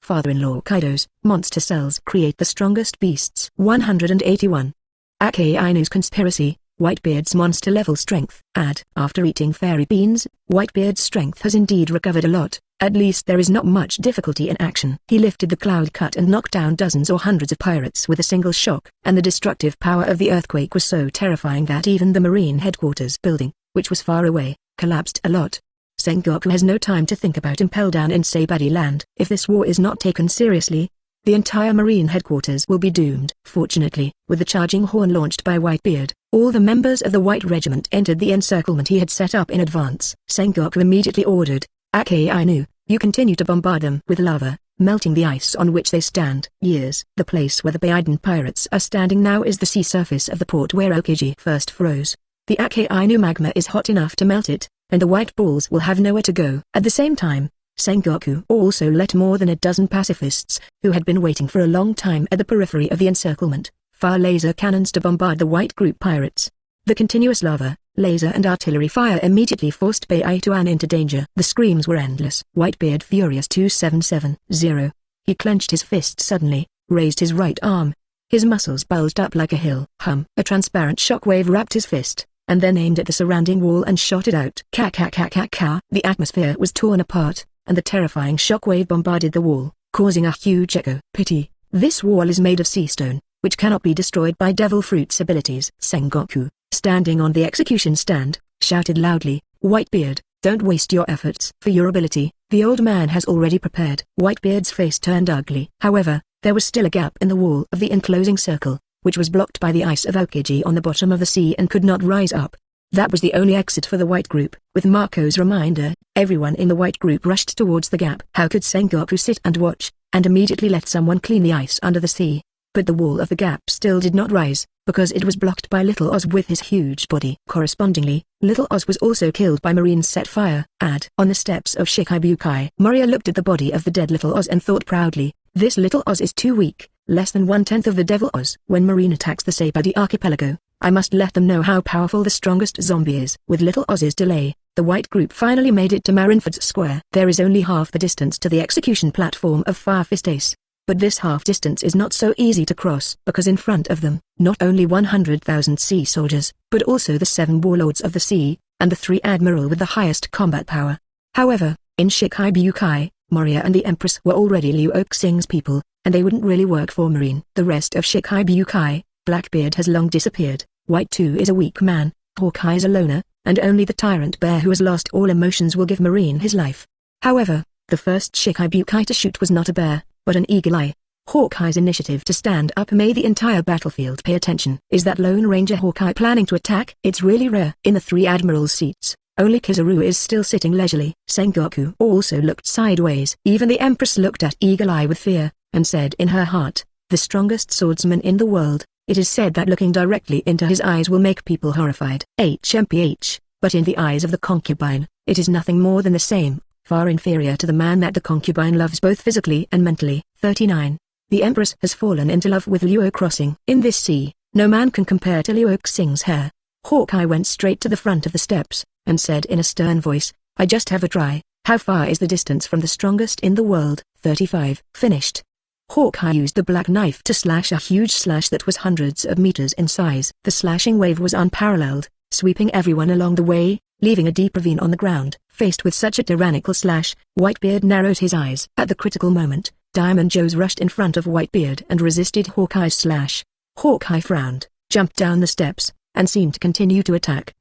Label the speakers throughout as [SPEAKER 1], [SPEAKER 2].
[SPEAKER 1] Father-in-law Kaido's monster cells create the strongest beasts. 181. Akainu's conspiracy. Whitebeard's monster level strength. After eating fairy beans, Whitebeard's strength has indeed recovered a lot. At least there is not much difficulty in action. He lifted the cloud cut and knocked down dozens or hundreds of pirates with a single shock. And the destructive power of the earthquake was so terrifying that even the marine headquarters building, which was far away, collapsed a lot. Sengoku has no time to think about impel down in Sabadi land. If this war is not taken seriously, the entire marine headquarters will be doomed. Fortunately, with the charging horn launched by Whitebeard, all the members of the White Regiment entered the encirclement he had set up in advance. Sengoku immediately ordered, Akainu, you continue to bombard them with lava, melting the ice on which they stand. The place where the Baidan pirates are standing now is the sea surface of the port where Aokiji first froze. The Akainu magma is hot enough to melt it, and the white balls will have nowhere to go. At the same time, Sengoku also let more than a dozen pacifists, who had been waiting for a long time at the periphery of the encirclement, fire laser cannons to bombard the white group pirates. The continuous lava, laser and artillery fire immediately forced Baidan into danger. The screams were endless. Whitebeard furious 2770. He clenched his fist suddenly, raised his right arm. His muscles bulged up like a hill. A transparent shockwave wrapped his fist, and then aimed at the surrounding wall and shot it out. The atmosphere was torn apart, and the terrifying shockwave bombarded the wall, causing a huge echo. Pity, this wall is made of sea stone, which cannot be destroyed by Devil Fruit's abilities. Sengoku, standing on the execution stand, shouted loudly, Whitebeard, don't waste your efforts. For your ability, the old man has already prepared. Whitebeard's face turned ugly. However, there was still a gap in the wall of the enclosing circle, which was blocked by the ice of Aokiji on the bottom of the sea and could not rise up. That was the only exit for the white group. With Marco's reminder, everyone in the white group rushed towards the gap. How could Sengoku sit and watch, and immediately let someone clean the ice under the sea? But the wall of the gap still did not rise, because it was blocked by Little Oz with his huge body. Correspondingly, Little Oz was also killed by Marines set fire. On the steps of Shikibukai, Moria looked at the body of the dead Little Oz and thought proudly, this Little Oz is too weak, less than 1/10 of the Devil Oz. When Marine attacks the Sabadi archipelago, I must let them know how powerful the strongest zombie is. With Little Oz's delay, the white group finally made it to Marineford's square. There is only half the distance to the execution platform of Fire Fist Ace. But this half distance is not so easy to cross, because in front of them, not only 100,000 sea soldiers, but also the 7 warlords of the sea, and the 3 admiral with the highest combat power. However, in Shikibukai, Moria and the Empress were already Luo Xing's people, and they wouldn't really work for Marine. The rest of Shikibukai, Blackbeard has long disappeared, White too is a weak man, Hawkeye is a loner, and only the tyrant bear who has lost all emotions will give Marine his life. However, the first Shikibukai to shoot was not a bear, but an eagle eye. Hawkeye's initiative to stand up made the entire battlefield pay attention. Is that Lone Ranger Hawkeye planning to attack? It's really rare. In the 3 admirals' seats, only Kizaru is still sitting leisurely. Sengoku also looked sideways. Even the Empress looked at Eagle Eye with fear, and said in her heart, the strongest swordsman in the world. It is said that looking directly into his eyes will make people horrified. HMPH, but in the eyes of the concubine, it is nothing more than the same, far inferior to the man that the concubine loves both physically and mentally. 39. The Empress has fallen into love with Luo Xing. In this sea, no man can compare to Luo Xing's hair. Hawkeye went straight to the front of the steps, and said in a stern voice, I just have a try. How far is the distance from the strongest in the world? 35. Finished. Hawkeye used the black knife to slash a huge slash that was hundreds of meters in size. The slashing wave was unparalleled, sweeping everyone along the way, leaving a deep ravine on the ground. Faced with such a tyrannical slash, Whitebeard narrowed his eyes. At the critical moment, Diamond Joes rushed in front of Whitebeard and resisted Hawkeye's slash. Hawkeye frowned, jumped down the steps, and seemed to continue to attack.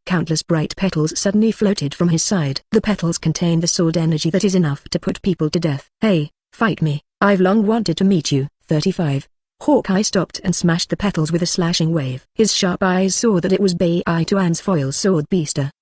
[SPEAKER 1] Countless bright petals suddenly floated from his side. The petals contained the sword energy that is enough to put people to death. Hey, fight me. I've long wanted to meet you. 35. Hawkeye stopped and smashed the petals with a slashing wave. His sharp eyes saw that it was Baidan's foil sword Beaster.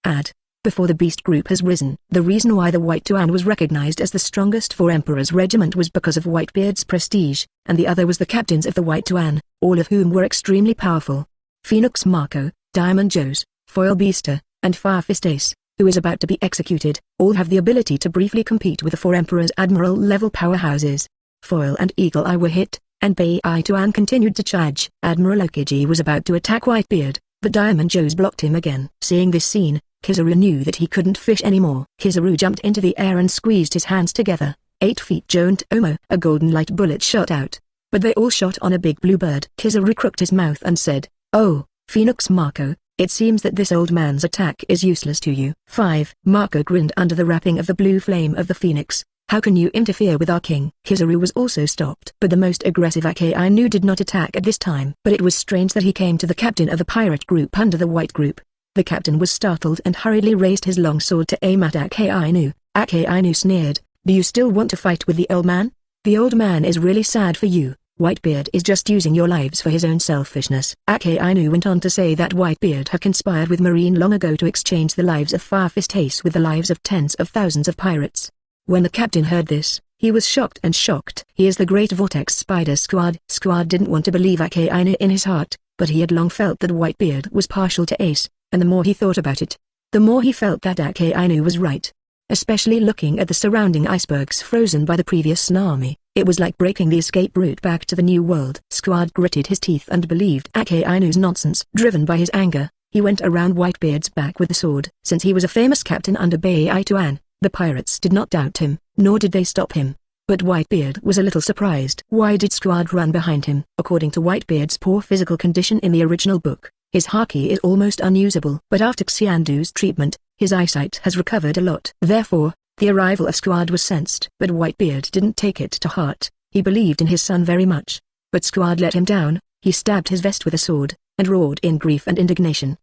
[SPEAKER 1] Before the beast group has risen. The reason why the White Tuan was recognized as the strongest for Emperor's regiment was because of Whitebeard's prestige, and the other was the captains of the White Tuan, all of whom were extremely powerful. Phoenix Marco, Diamond Joes, Foil Beaster, and Fire Fist Ace, who is about to be executed, all have the ability to briefly compete with the 4 Emperor's admiral-level powerhouses. Foil and Eagle Eye were hit, and Baidan continued to charge. Admiral Aokiji was about to attack Whitebeard, but Diamond Joes blocked him again. Seeing this scene, Kizaru knew that he couldn't fish anymore. Kizaru jumped into the air and squeezed his hands together, 8 feet Joan Tomo. A golden light bullet shot out. But they all shot on a big blue bird. Kizaru crooked his mouth and said, "Oh, Phoenix Marco, it seems that this old man's attack is useless to you." 5. Marco grinned under the wrapping of the blue flame of the phoenix. "How can you interfere with our king?" Kizaru was also stopped. But the most aggressive Akainu did not attack at this time. But it was strange that he came to the captain of the pirate group under the white group. The captain was startled and hurriedly raised his long sword to aim at Akainu. Akainu sneered, "Do you still want to fight with the old man? The old man is really sad for you. Whitebeard is just using your lives for his own selfishness." Akainu went on to say that Whitebeard had conspired with Marine long ago to exchange the lives of Farfist Ace with the lives of tens of thousands of pirates. When the captain heard this, he was shocked and shocked. "He is the great Vortex Spider Squad." Squad didn't want to believe Akainu in his heart, but he had long felt that Whitebeard was partial to Ace, and the more he thought about it, the more he felt that Akainu was right. Especially looking at the surrounding icebergs frozen by the previous tsunami, it was like breaking the escape route back to the new world. Squad gritted his teeth and believed Akainu's nonsense. Driven by his anger, he went around Whitebeard's back with the sword. Since he was a famous captain under Beituan, the pirates did not doubt him, nor did they stop him. But Whitebeard was a little surprised. Why did Squad run behind him? According to Whitebeard's poor physical condition in the original book, his haki is almost unusable. But after Xiandu's treatment, his eyesight has recovered a lot. Therefore, the arrival of Squad was sensed. But Whitebeard didn't take it to heart. He believed in his son very much. But Squad let him down. He stabbed his vest with a sword, and roared in grief and indignation,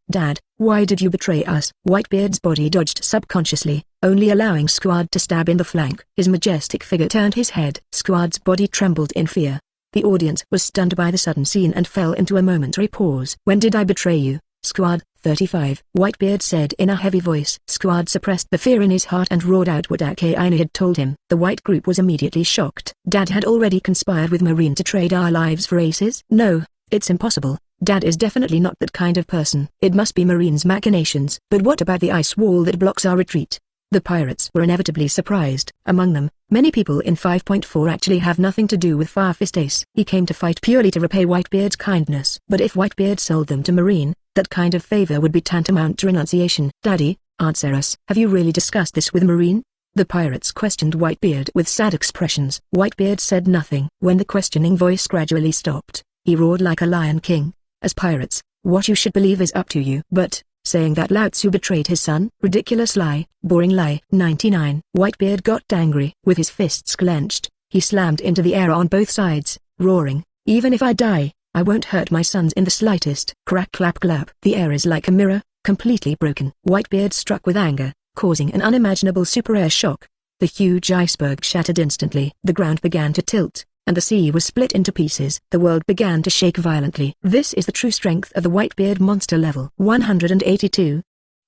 [SPEAKER 1] Dad, why did you betray us?" Whitebeard's body dodged subconsciously, only allowing Squad to stab in the flank. His majestic figure turned his head. Squad's body trembled in fear. The audience was stunned by the sudden scene and fell into a momentary pause. "When did I betray you, Squad?" 35. Whitebeard said in a heavy voice. Squad suppressed the fear in his heart and roared out what Akainu had told him. The white group was immediately shocked. "Dad had already conspired with Marine to trade our lives for Aces?" "No, it's impossible. Dad is definitely not that kind of person. It must be Marine's machinations." "But what about the ice wall that blocks our retreat?" The pirates were inevitably surprised. Among them, many people in 5.4 actually have nothing to do with Farfist Ace. He came to fight purely to repay Whitebeard's kindness. But if Whitebeard sold them to Marine, that kind of favor would be tantamount to renunciation. "Daddy, answer us. Have you really discussed this with Marine?" The pirates questioned Whitebeard with sad expressions. Whitebeard said nothing. When the questioning voice gradually stopped, he roared like a lion king, "As pirates, what you should believe is up to you." But, saying that Lao Tzu betrayed his son, ridiculous lie, boring lie. 99. Whitebeard got angry. With his fists clenched, he slammed into the air on both sides, roaring, "Even if I die, I won't hurt my sons in the slightest." Crack clap clap. The air is like a mirror, completely broken. Whitebeard struck with anger, causing an unimaginable super air shock. The huge iceberg shattered instantly. The ground began to tilt, and the sea was split into pieces. The world began to shake violently. This is the true strength of the Whitebeard monster level. 182.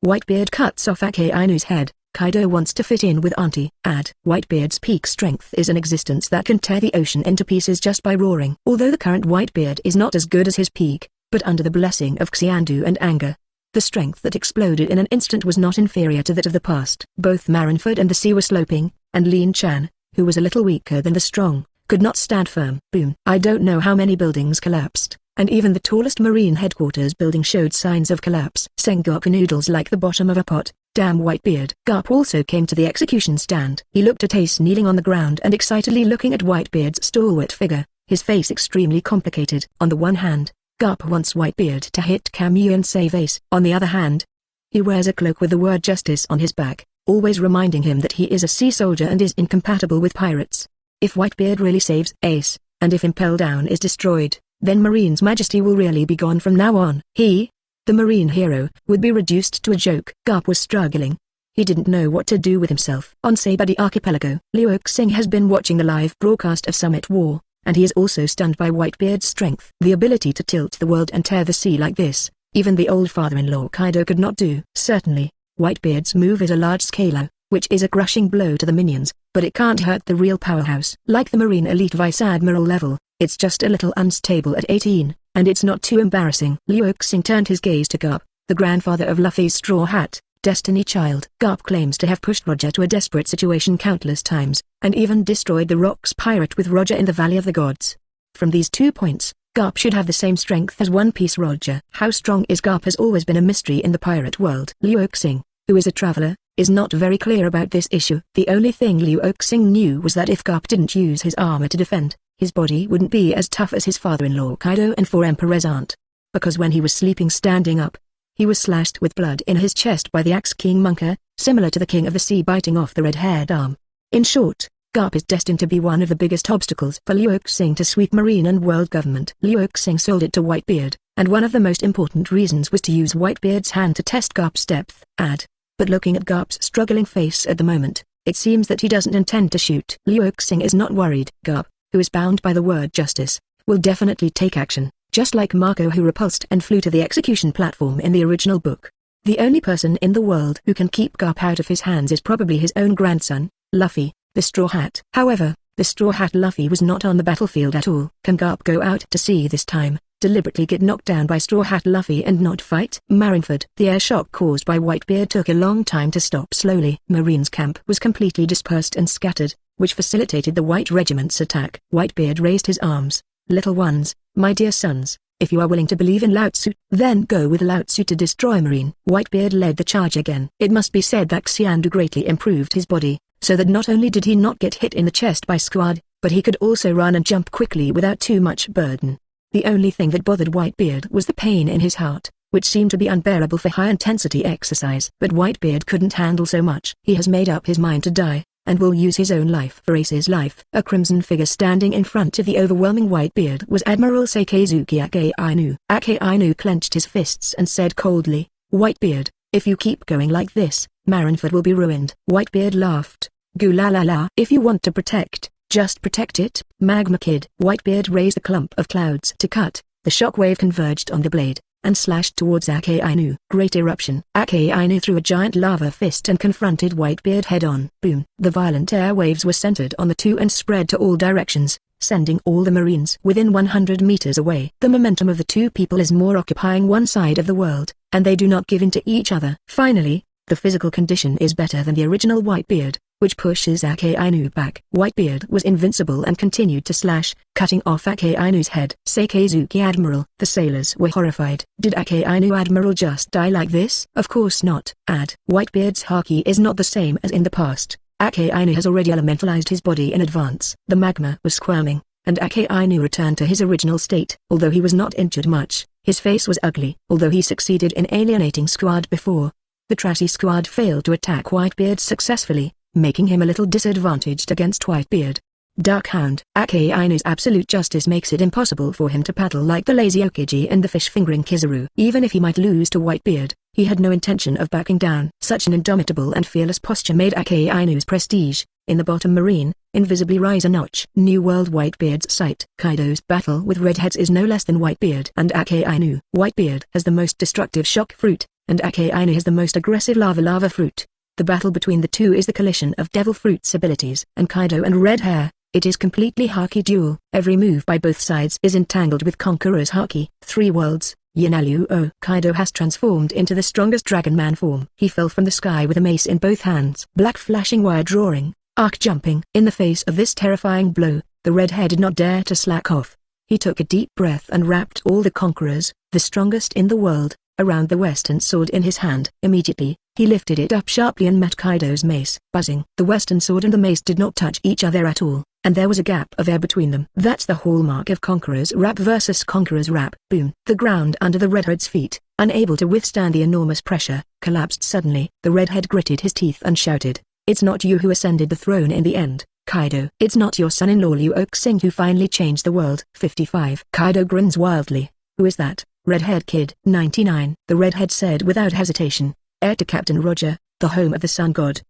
[SPEAKER 1] Whitebeard cuts off Akainu's head. Kaido wants to fit in with Auntie. Whitebeard's peak strength is an existence that can tear the ocean into pieces just by roaring. Although the current Whitebeard is not as good as his peak, but under the blessing of Xiandu and anger, the strength that exploded in an instant was not inferior to that of the past. Both Marineford and the sea were sloping, and Lin Chan, who was a little weaker than the strong, could not stand firm. Boom. I don't know how many buildings collapsed, and even the tallest Marine headquarters building showed signs of collapse. Sengoku noodles like the bottom of a pot. Damn Whitebeard. Garp also came to the execution stand. He looked at Ace kneeling on the ground and excitedly looking at Whitebeard's stalwart figure, his face extremely complicated. On the one hand, Garp wants Whitebeard to hit Camus and save Ace. On the other hand, he wears a cloak with the word justice on his back, always reminding him that he is a sea soldier and is incompatible with pirates. If Whitebeard really saves Ace, and if Impel Down is destroyed, then Marine's majesty will really be gone from now on. He, the Marine hero, would be reduced to a joke. Garp was struggling. He didn't know what to do with himself. On Sabadi Archipelago, Luo Xing has been watching the live broadcast of Summit War, and he is also stunned by Whitebeard's strength. The ability to tilt the world and tear the sea like this, even the old father-in-law Kaido could not do. Certainly, Whitebeard's move is a large scalar, which is a crushing blow to the minions, but it can't hurt the real powerhouse. Like the Marine Elite Vice Admiral level, it's just a little unstable at 18, and it's not too embarrassing. Luo Xing turned his gaze to Garp, the grandfather of Luffy's Straw Hat, Destiny Child. Garp claims to have pushed Roger to a desperate situation countless times, and even destroyed the Rocks pirate with Roger in the Valley of the Gods. From these 2 points, Garp should have the same strength as One Piece Roger. How strong is Garp has always been a mystery in the pirate world. Luo Xing, who is a traveler, is not very clear about this issue. The only thing Luo Xing knew was that if Garp didn't use his armor to defend, his body wouldn't be as tough as his father-in-law Kaido and 4 emperors aren't. Because when he was sleeping standing up, he was slashed with blood in his chest by the Axe King Monka, similar to the King of the Sea biting off the red-haired arm. In short, Garp is destined to be one of the biggest obstacles for Luo Xing to sweep marine and world government. Luo Xing sold it to Whitebeard, and one of the most important reasons was to use Whitebeard's hand to test Garp's depth. But looking at Garp's struggling face at the moment, it seems that he doesn't intend to shoot. Luo Xing is not worried. Garp, who is bound by the word justice, will definitely take action, just like Mako who repulsed and flew to the execution platform in the original book. The only person in the world who can keep Garp out of his hands is probably his own grandson, Luffy, the Straw Hat. However, the Straw Hat Luffy was not on the battlefield at all. Can Garp go out to sea this time, deliberately get knocked down by Straw Hat Luffy and not fight? Marineford. The air shock caused by Whitebeard took a long time to stop. Slowly, Marine's camp was completely dispersed and scattered, which facilitated the White Regiment's attack. Whitebeard raised his arms. Little ones, my dear sons, if you are willing to believe in Lao Tzu, then go with Lao Tzu to destroy Marine. Whitebeard led the charge again. It must be said that Xiandu greatly improved his body, so that not only did he not get hit in the chest by Squad, but he could also run and jump quickly without too much burden. The only thing that bothered Whitebeard was the pain in his heart, which seemed to be unbearable for high-intensity exercise. But Whitebeard couldn't handle so much. He has made up his mind to die, and will use his own life for Ace's life. A crimson figure standing in front of the overwhelming Whitebeard was Admiral Seikazuki Akainu. Akainu clenched his fists and said coldly, Whitebeard, if you keep going like this, Marineford will be ruined. Whitebeard laughed. Goo la la la. If you want to protect, just protect it, Magma Kid. Whitebeard raised a clump of clouds to cut. The shockwave converged on the blade, and slashed towards Akainu. Great eruption. Akainu threw a giant lava fist and confronted Whitebeard head-on. Boom. The violent air waves were centered on the two and spread to all directions, sending all the Marines within 100 meters away. The momentum of the two people is more occupying one side of the world, and they do not give in to each other. Finally, the physical condition is better than the original Whitebeard, which pushes Akainu back. Whitebeard was invincible and continued to slash, cutting off Akainu's head. Seikazuki Admiral. The sailors were horrified. Did Akainu Admiral just die like this? Of course not. Whitebeard's haki is not the same as in the past. Akainu has already elementalized his body in advance. The magma was squirming, and Akainu returned to his original state. Although he was not injured much, his face was ugly. Although he succeeded in alienating Squad before, the trashy Squad failed to attack Whitebeard successfully, making him a little disadvantaged against Whitebeard. Darkhound. Akainu's absolute justice makes it impossible for him to paddle like the lazy Okiji and the fish-fingering Kizaru. Even if he might lose to Whitebeard, he had no intention of backing down. Such an indomitable and fearless posture made Akainu's prestige, in the bottom marine, invisibly rise a notch. New World. Whitebeard's sight. Kaido's battle with Redheads is no less than Whitebeard and Akainu. Whitebeard has the most destructive shock fruit, and Akainu has the most aggressive lava fruit. The battle between the two is the collision of Devil Fruit's abilities and Kaido and Red Hair. It is completely haki duel. Every move by both sides is entangled with Conqueror's haki. 3 worlds. Yinaluo. Kaido has transformed into the strongest Dragon Man form. He fell from the sky with a mace in both hands. Black flashing wire drawing, arc jumping. In the face of this terrifying blow, the Red Hair did not dare to slack off. He took a deep breath and wrapped all the Conquerors, the strongest in the world, around the western sword in his hand. Immediately, he lifted it up sharply and met Kaido's mace. Buzzing. The western sword and the mace did not touch each other at all, and there was a gap of air between them. That's the hallmark of Conqueror's Wrap versus Conqueror's Wrap. Boom. The ground under the Redhead's feet, unable to withstand the enormous pressure, collapsed suddenly. The Redhead gritted his teeth and shouted, "It's not you who ascended the throne in the end, Kaido. It's not your son-in-law Luo Xing who finally changed the world." 55. Kaido grins wildly. "Who is that, Redhead kid?" 99. The Redhead said without hesitation, "Heir to Captain Roger, the home of the Sun God."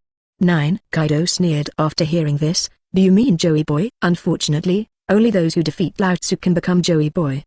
[SPEAKER 1] 9. Kaido sneered after hearing this. "Do you mean Joey Boy?" "Unfortunately, only those who defeat Lao Tzu can become Joey Boy."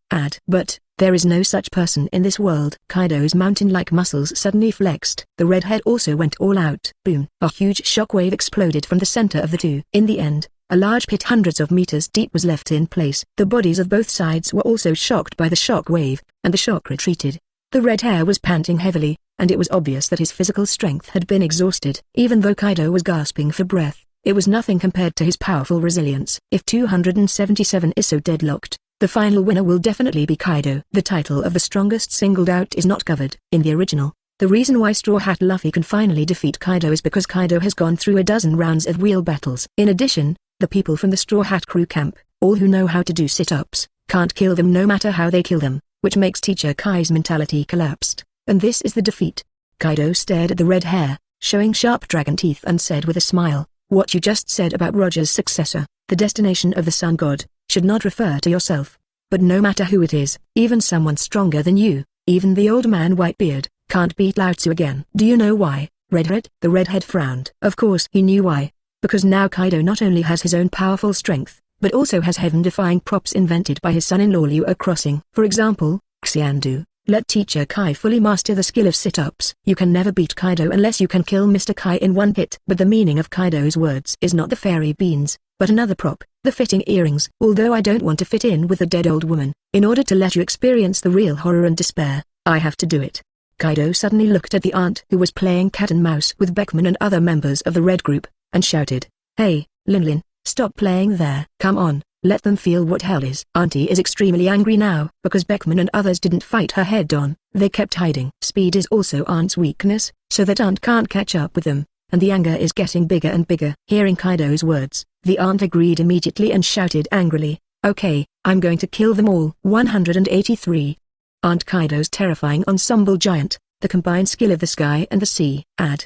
[SPEAKER 1] "But, there is no such person in this world." Kaido's mountain-like muscles suddenly flexed. The Redhead also went all out. Boom. A huge shockwave exploded from the center of the two. In the end, a large pit hundreds of meters deep was left in place. The bodies of both sides were also shocked by the shock wave, and the shock retreated. The Red Hair was panting heavily, and it was obvious that his physical strength had been exhausted. Even though Kaido was gasping for breath, it was nothing compared to his powerful resilience. If 277 is so deadlocked, the final winner will definitely be Kaido. The title of the strongest singled out is not covered. In the original, The reason why Straw Hat Luffy can finally defeat Kaido is because Kaido has gone through a dozen rounds of real battles. In addition, the people from the Straw Hat crew camp, all who know how to do sit-ups, can't kill them no matter how they kill them, which makes Teacher Kai's mentality collapsed. And this is the defeat. Kaido stared at the red hair, showing sharp dragon teeth, and said with a smile, "What you just said about Roger's successor, the destination of the Sun God, should not refer to yourself. But no matter who it is, even someone stronger than you, even the old man Whitebeard, can't beat Lao Tzu again." "Do you know why, Redhead?" The redhead frowned. Of course he knew why. Because now Kaido not only has his own powerful strength, but also has heaven-defying props invented by his son-in-law Luo Xing. For example, Xiandu. Let Teacher Kai fully master the skill of sit-ups. You can never beat Kaido unless you can kill Mr. Kai in one hit. But the meaning of Kaido's words is not the fairy beans, but another prop, the fitting earrings. Although I don't want to fit in with the dead old woman, in order to let you experience the real horror and despair, I have to do it. Kaido suddenly looked at the aunt who was playing cat and mouse with Beckman and other members of the red group, and shouted, "Hey, Lin, stop playing there. Come on, let them feel what hell is." Auntie is extremely angry now, because Beckman and others didn't fight her head-on, they kept hiding. Speed is also Aunt's weakness, so that Aunt can't catch up with them, and the anger is getting bigger and bigger. Hearing Kaido's words, the aunt agreed immediately and shouted angrily, "Okay, I'm going to kill them all." 183. Aunt Kaido's terrifying ensemble giant, the combined skill of the sky and the sea.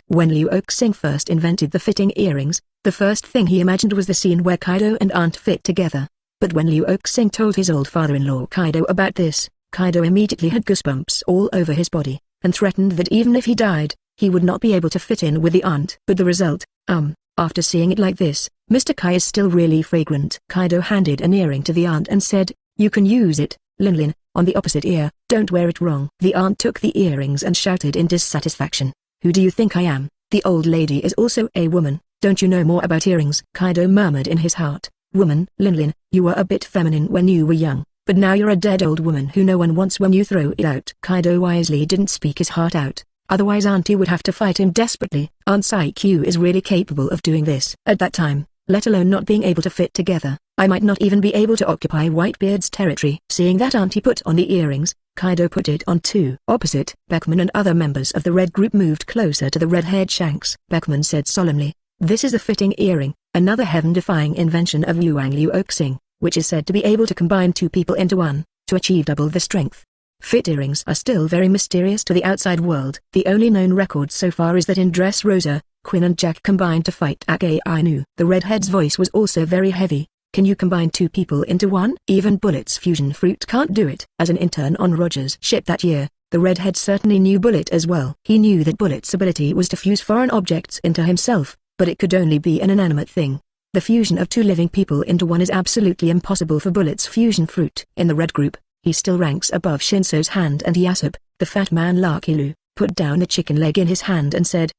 [SPEAKER 1] When Luo Xing first invented the fitting earrings, the first thing he imagined was the scene where Kaido and Aunt fit together. But when Luo Xing told his old father-in-law Kaido about this, Kaido immediately had goosebumps all over his body, and threatened that even if he died, he would not be able to fit in with the aunt. But the result, after seeing it like this, Mr. Kai is still really fragrant. Kaido handed an earring to the aunt and said, "You can use it, Lin, on the opposite ear, don't wear it wrong." The aunt took the earrings and shouted in dissatisfaction, "Who do you think I am? The old lady is also a woman, don't you know more about earrings?" Kaido murmured in his heart, "Woman, Lin, you were a bit feminine when you were young, but now you're a dead old woman who no one wants when you throw it out." Kaido wisely didn't speak his heart out, otherwise Auntie would have to fight him desperately. Aunt's IQ is really capable of doing this. At that time, let alone not being able to fit together, I might not even be able to occupy Whitebeard's territory. Seeing that Auntie put on the earrings, Kaido put it on too. Opposite, Beckman and other members of the red group moved closer to the red-haired Shanks. Beckman said solemnly, "This is a fitting earring, another heaven-defying invention of Yuang Luo Xing, which is said to be able to combine two people into one, to achieve double the strength." Fit earrings are still very mysterious to the outside world. The only known record so far is that in Dressrosa, Quinn and Jack combined to fight Akainu. The redhead's voice was also very heavy. "Can you combine two people into one? Even Bullet's fusion fruit can't do it." As an intern on Roger's ship that year, the redhead certainly knew Bullet as well. He knew that Bullet's ability was to fuse foreign objects into himself, but it could only be an inanimate thing. The fusion of two living people into one is absolutely impossible for Bullet's fusion fruit. In the red group, he still ranks above Shinso's hand, and Yasop, the fat man Lakilu, put down the chicken leg in his hand and said,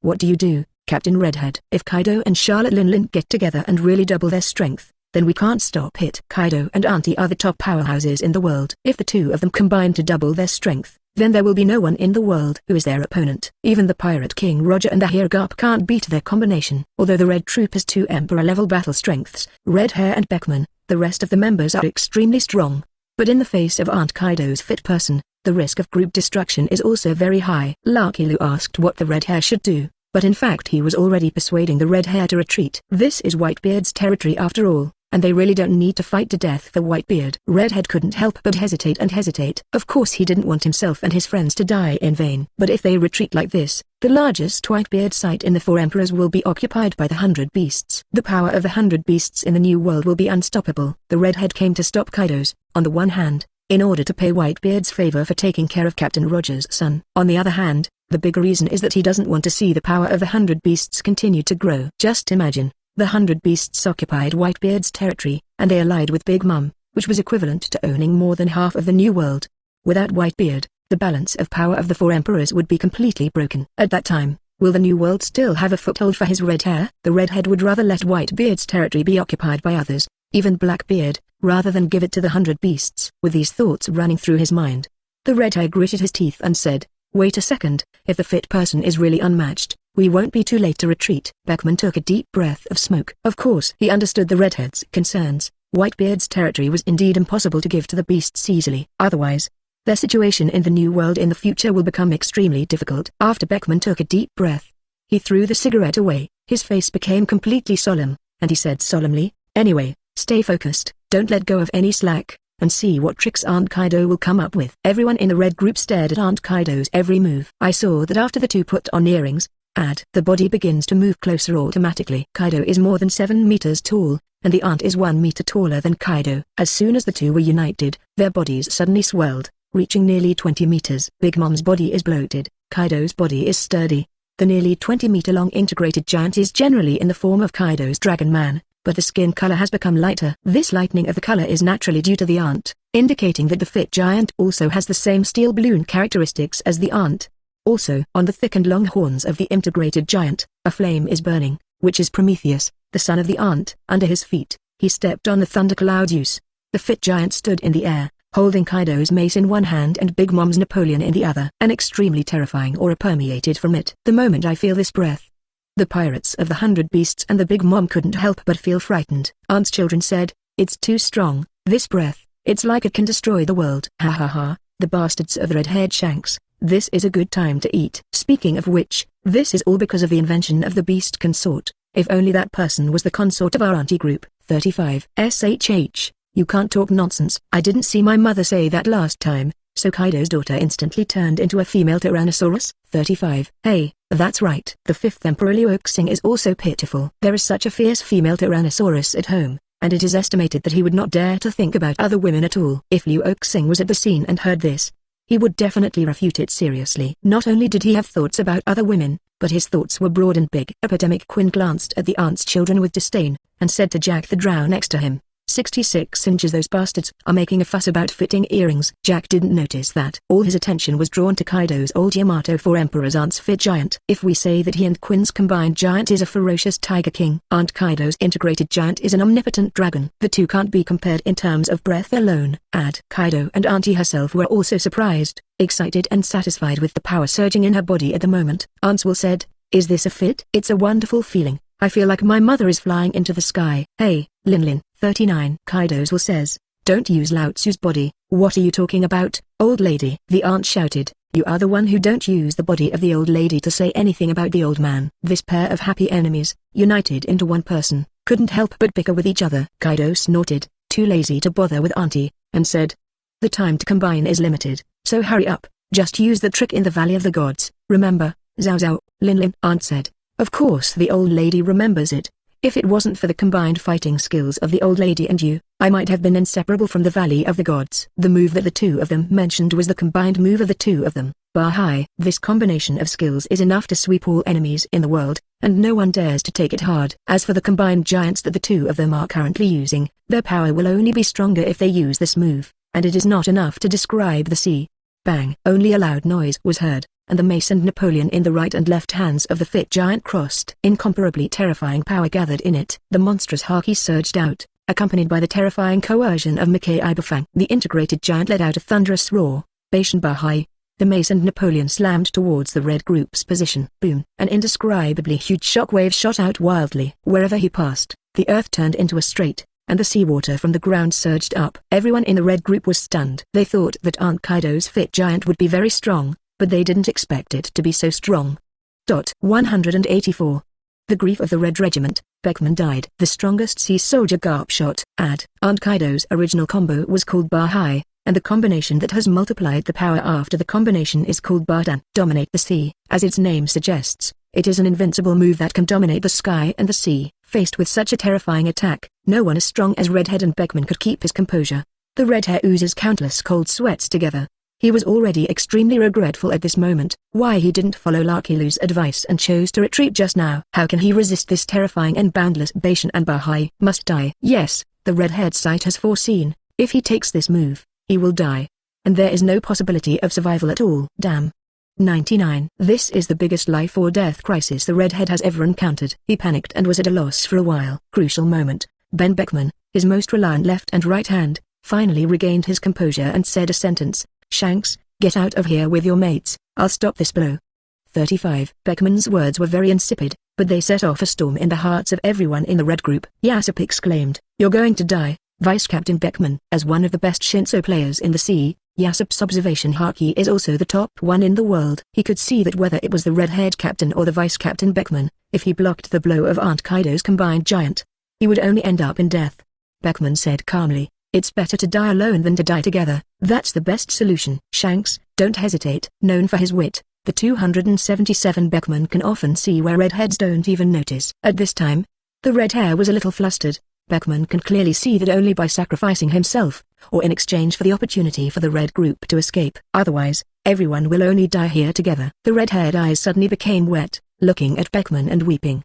[SPEAKER 1] "What do you do, Captain Redhead?" "If Kaido and Charlotte Lin get together and really double their strength, then we can't stop it. Kaido and Auntie are the top powerhouses in the world. If the two of them combine to double their strength, then there will be no one in the world who is their opponent. Even the Pirate King Roger and the Hare Garp can't beat their combination." Although the Red Troop has two Emperor-level battle strengths, Red Hair and Beckman, the rest of the members are extremely strong. But in the face of Aunt Kaido's fit person, the risk of group destruction is also very high. Lakilu asked what the Red Hair should do, but in fact he was already persuading the Red Hair to retreat. This is Whitebeard's territory after all, and they really don't need to fight to death for Whitebeard. Redhead couldn't help but hesitate and hesitate. Of course he didn't want himself and his friends to die in vain. But if they retreat like this, the largest Whitebeard site in the Four Emperors will be occupied by the 100 Beasts. The power of the 100 Beasts in the New World will be unstoppable. The Redhead came to stop Kaido's, on the one hand, in order to pay Whitebeard's favor for taking care of Captain Roger's son. On the other hand, the bigger reason is that he doesn't want to see the power of the 100 Beasts continue to grow. Just imagine, the 100 Beasts occupied Whitebeard's territory, and they allied with Big Mom, which was equivalent to owning more than half of the New World. Without Whitebeard, the balance of power of the Four Emperors would be completely broken. At that time, will the New World still have a foothold for his red hair? The Redhead would rather let Whitebeard's territory be occupied by others, even Blackbeard, rather than give it to the 100 Beasts. With these thoughts running through his mind, the Redhead gritted his teeth and said, "Wait a second, if the fit person is really unmatched, we won't be too late to retreat." Beckman took a deep breath of smoke. Of course he understood the Redhead's concerns. Whitebeard's territory was indeed impossible to give to the Beasts easily. Otherwise, Their situation in the new world in the future will become extremely difficult. After Beckman took a deep breath, he threw the cigarette away. His face became completely solemn, and he said solemnly, "Anyway, stay focused, don't let go of any slack, and see what tricks Aunt Kaido will come up with." Everyone in the red group stared at Aunt Kaido's every move. I saw that after the two put on earrings, the body begins to move closer automatically. Kaido is more than 7 meters tall, and the aunt is 1 meter taller than Kaido. As soon as the two were united, their bodies suddenly swelled, reaching nearly 20 meters. Big Mom's body is bloated, Kaido's body is sturdy. The nearly 20-meter-long integrated giant is generally in the form of Kaido's Dragon Man, but the skin color has become lighter. This lightening of the color is naturally due to the aunt, indicating that the fit giant also has the same steel balloon characteristics as the aunt. Also, on the thick and long horns of the integrated giant, a flame is burning, which is Prometheus, the son of the aunt. Under his feet, he stepped on the thundercloud use. The fit giant stood in the air, holding Kaido's mace in one hand and Big Mom's Napoleon in the other. An extremely terrifying aura permeated from it. The moment I feel this breath, the pirates of the 100 Beasts and the Big Mom couldn't help but feel frightened. Aunt's children said, "It's too strong, this breath, it's like it can destroy the world." Ha ha ha, the bastards of the red-haired Shanks, this is a good time to eat. Speaking of which, this is all because of the invention of the beast consort. If only that person was the consort of our auntie group. 35. SHH, you can't talk nonsense. I didn't see my mother say that last time, so Kaido's daughter instantly turned into a female Tyrannosaurus. 35. Hey, that's right. The 5th Emperor Luo Xing is also pitiful. There is such a fierce female Tyrannosaurus at home, and it is estimated that he would not dare to think about other women at all. If Luo Xing was at the scene and heard this, he would definitely refute it seriously. Not only did he have thoughts about other women, but his thoughts were broad and big. Epidemic Quinn glanced at the aunt's children with disdain, and said to Jack the drow next to him, 66 inches, those bastards are making a fuss about fitting earrings. Jack didn't notice that. All his attention was drawn to Kaido's old Yamato for Emperor's aunt's fit giant. If we say that he and Quinn's combined giant is a ferocious tiger king, Aunt Kaido's integrated giant is an omnipotent dragon. The two can't be compared in terms of breadth alone. Kaido and Auntie herself were also surprised, excited and satisfied with the power surging in her body at the moment. Aunt Will said, "Is this a fit? It's a wonderful feeling. I feel like my mother is flying into the sky." "Hey, Lin." 39. Kaido's Will says, "Don't use Lao Tzu's body." "What are you talking about, old lady?" the aunt shouted. "You are the one who don't use the body of the old lady to say anything about the old man." This pair of happy enemies, united into one person, couldn't help but bicker with each other. Kaido snorted, too lazy to bother with Auntie, and said, "The time to combine is limited, so hurry up, just use the trick in the Valley of the Gods, remember?" "Zao, Lin," Aunt said. "Of course the old lady remembers it. If it wasn't for the combined fighting skills of the old lady and you, I might have been inseparable from the Valley of the Gods." The move that the two of them mentioned was the combined move of the two of them, Bahai. This combination of skills is enough to sweep all enemies in the world, and no one dares to take it hard. As for the combined giants that the two of them are currently using, their power will only be stronger if they use this move, and it is not enough to describe the sea. Bang! Only a loud noise was heard, and the mace and Napoleon in the right and left hands of the fit giant crossed. Incomparably terrifying power gathered in it. The monstrous haki surged out, accompanied by the terrifying coercion of Mackay Ibafang. The integrated giant let out a thunderous roar. Bashan Bahai. The mace and Napoleon slammed towards the red group's position. Boom! An indescribably huge shockwave shot out wildly. Wherever he passed, the earth turned into a strait, and the seawater from the ground surged up. Everyone in the red group was stunned. They thought that Aunt Kaido's fit giant would be very strong, but they didn't expect it to be so strong. 184. The grief of the Red Regiment. Beckman died. The strongest sea soldier Garp shot. Aunt Kaido's original combo was called Bahai, and the combination that has multiplied the power after the combination is called Bardan. Dominate the sea. As its name suggests, it is an invincible move that can dominate the sky and the sea. Faced with such a terrifying attack, no one as strong as Redhead and Beckman could keep his composure. The red hair oozes countless cold sweats together. He was already extremely regretful at this moment, why he didn't follow Lucky Lu's advice and chose to retreat just now. How can he resist this terrifying and boundless Bashan and Bahai? Must die. Yes, the red-haired sight has foreseen, if he takes this move, he will die. And there is no possibility of survival at all. Damn. 99. This is the biggest life or death crisis the redhead has ever encountered. He panicked and was at a loss for a while. Crucial moment. Ben Beckman, his most reliant left and right hand, finally regained his composure and said a sentence. "Shanks, get out of here with your mates, I'll stop this blow." 35. Beckman's words were very insipid, but they set off a storm in the hearts of everyone in the red group. Yasop exclaimed, "You're going to die, Vice Captain Beckman." As one of the best Shinso players in the sea, Yasop's observation haki is also the top one in the world. He could see that whether it was the red-haired captain or the vice-captain Beckman, if he blocked the blow of Aunt Kaido's combined giant, he would only end up in death. Beckman said calmly, "It's better to die alone than to die together. That's the best solution." Shanks, don't hesitate. Known for his wit, the 277 Beckman can often see where redheads don't even notice. At this time, the red hair was a little flustered. Beckman can clearly see that only by sacrificing himself, or in exchange for the opportunity for the red group to escape. Otherwise, everyone will only die here together. The red-haired eyes suddenly became wet, looking at Beckman and weeping.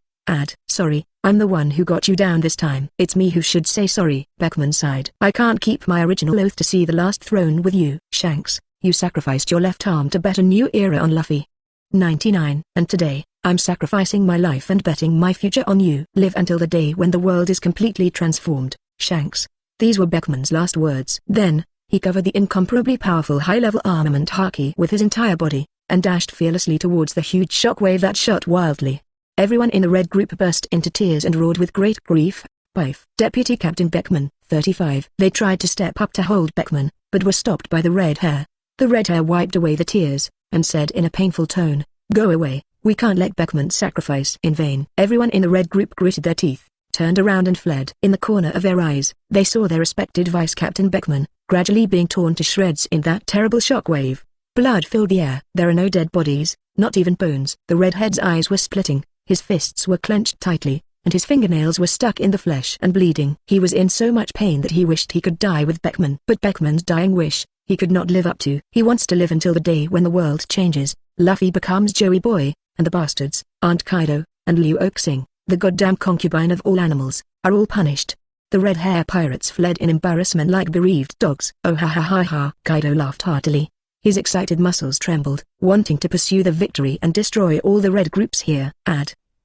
[SPEAKER 1] Sorry, I'm the one who got you down this time. It's me who should say sorry." Beckman sighed. "I can't keep my original oath to see the last throne with you." Shanks, you sacrificed your left arm to bet a new era on Luffy. 99. And today, I'm sacrificing my life and betting my future on you. Live until the day when the world is completely transformed. Shanks. These were Beckman's last words. Then, he covered the incomparably powerful high-level armament haki with his entire body, and dashed fearlessly towards the huge shockwave that shot wildly. Everyone in the red group burst into tears and roared with great grief. Bife. Deputy Captain Beckman, 35. They tried to step up to hold Beckman, but were stopped by the red hair. The red hair wiped away the tears, and said in a painful tone, "Go away, we can't let Beckman sacrifice in vain." Everyone in the red group gritted their teeth, turned around and fled. In the corner of their eyes, they saw their respected Vice-Captain Beckman, gradually being torn to shreds in that terrible shockwave. Blood filled the air. There are no dead bodies, not even bones. The redhead's eyes were splitting, his fists were clenched tightly, and his fingernails were stuck in the flesh and bleeding. He was in so much pain that he wished he could die with Beckman. But Beckman's dying wish, he could not live up to. He wants to live until the day when the world changes, Luffy becomes Joey Boy, and the bastards, Aunt Kaido, and Luo Xing, the goddamn concubine of all animals, are all punished. The red hair pirates fled in embarrassment like bereaved dogs. Oh ha ha ha ha. Kaido laughed heartily. His excited muscles trembled, wanting to pursue the victory and destroy all the red groups here.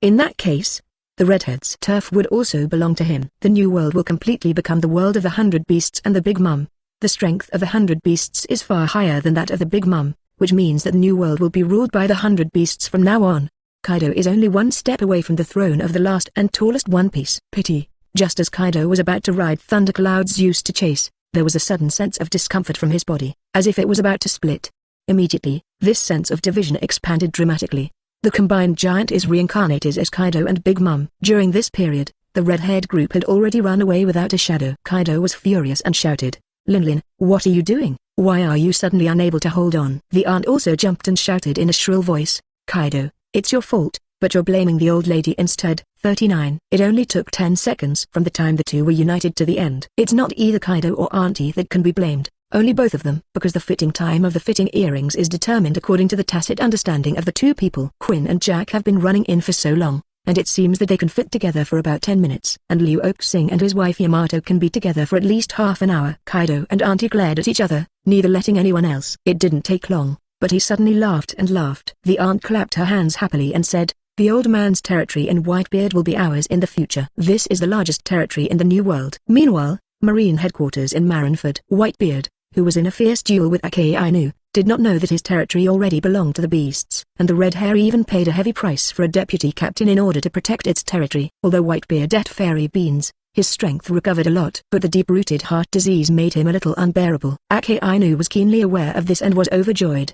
[SPEAKER 1] In that case, the redheads' turf would also belong to him. The new world will completely become the world of the 100 beasts and the Big Mom. The strength of the 100 beasts is far higher than that of the Big Mom, which means that the new world will be ruled by the 100 beasts from now on. Kaido is only one step away from the throne of the last and tallest One Piece. Pity. Just as Kaido was about to ride thunderclouds used to chase, there was a sudden sense of discomfort from his body, as if it was about to split. Immediately, this sense of division expanded dramatically. The combined giant is reincarnated as Kaido and Big Mom. During this period, the red-haired group had already run away without a shadow. Kaido was furious and shouted, "Linlin, what are you doing? Why are you suddenly unable to hold on?" The aunt also jumped and shouted in a shrill voice, "Kaido, it's your fault, but you're blaming the old lady instead." 39. It only took 10 seconds from the time the two were united to the end. It's not either Kaido or Auntie that can be blamed, only both of them, because the fitting time of the fitting earrings is determined according to the tacit understanding of the two people. Quinn and Jack have been running in for so long, and it seems that they can fit together for about 10 minutes. And Luo Xing and his wife Yamato can be together for at least half an hour. Kaido and Auntie glared at each other, neither letting anyone else. It didn't take long, but he suddenly laughed and laughed. The aunt clapped her hands happily and said, "The old man's territory in Whitebeard will be ours in the future. This is the largest territory in the New World." Meanwhile, Marine headquarters in Marineford. Whitebeard, who was in a fierce duel with Akainu, did not know that his territory already belonged to the beasts, and the red hair even paid a heavy price for a deputy captain in order to protect its territory. Although Whitebeard ate fairy beans, his strength recovered a lot, but the deep-rooted heart disease made him a little unbearable. Akainu was keenly aware of this and was overjoyed.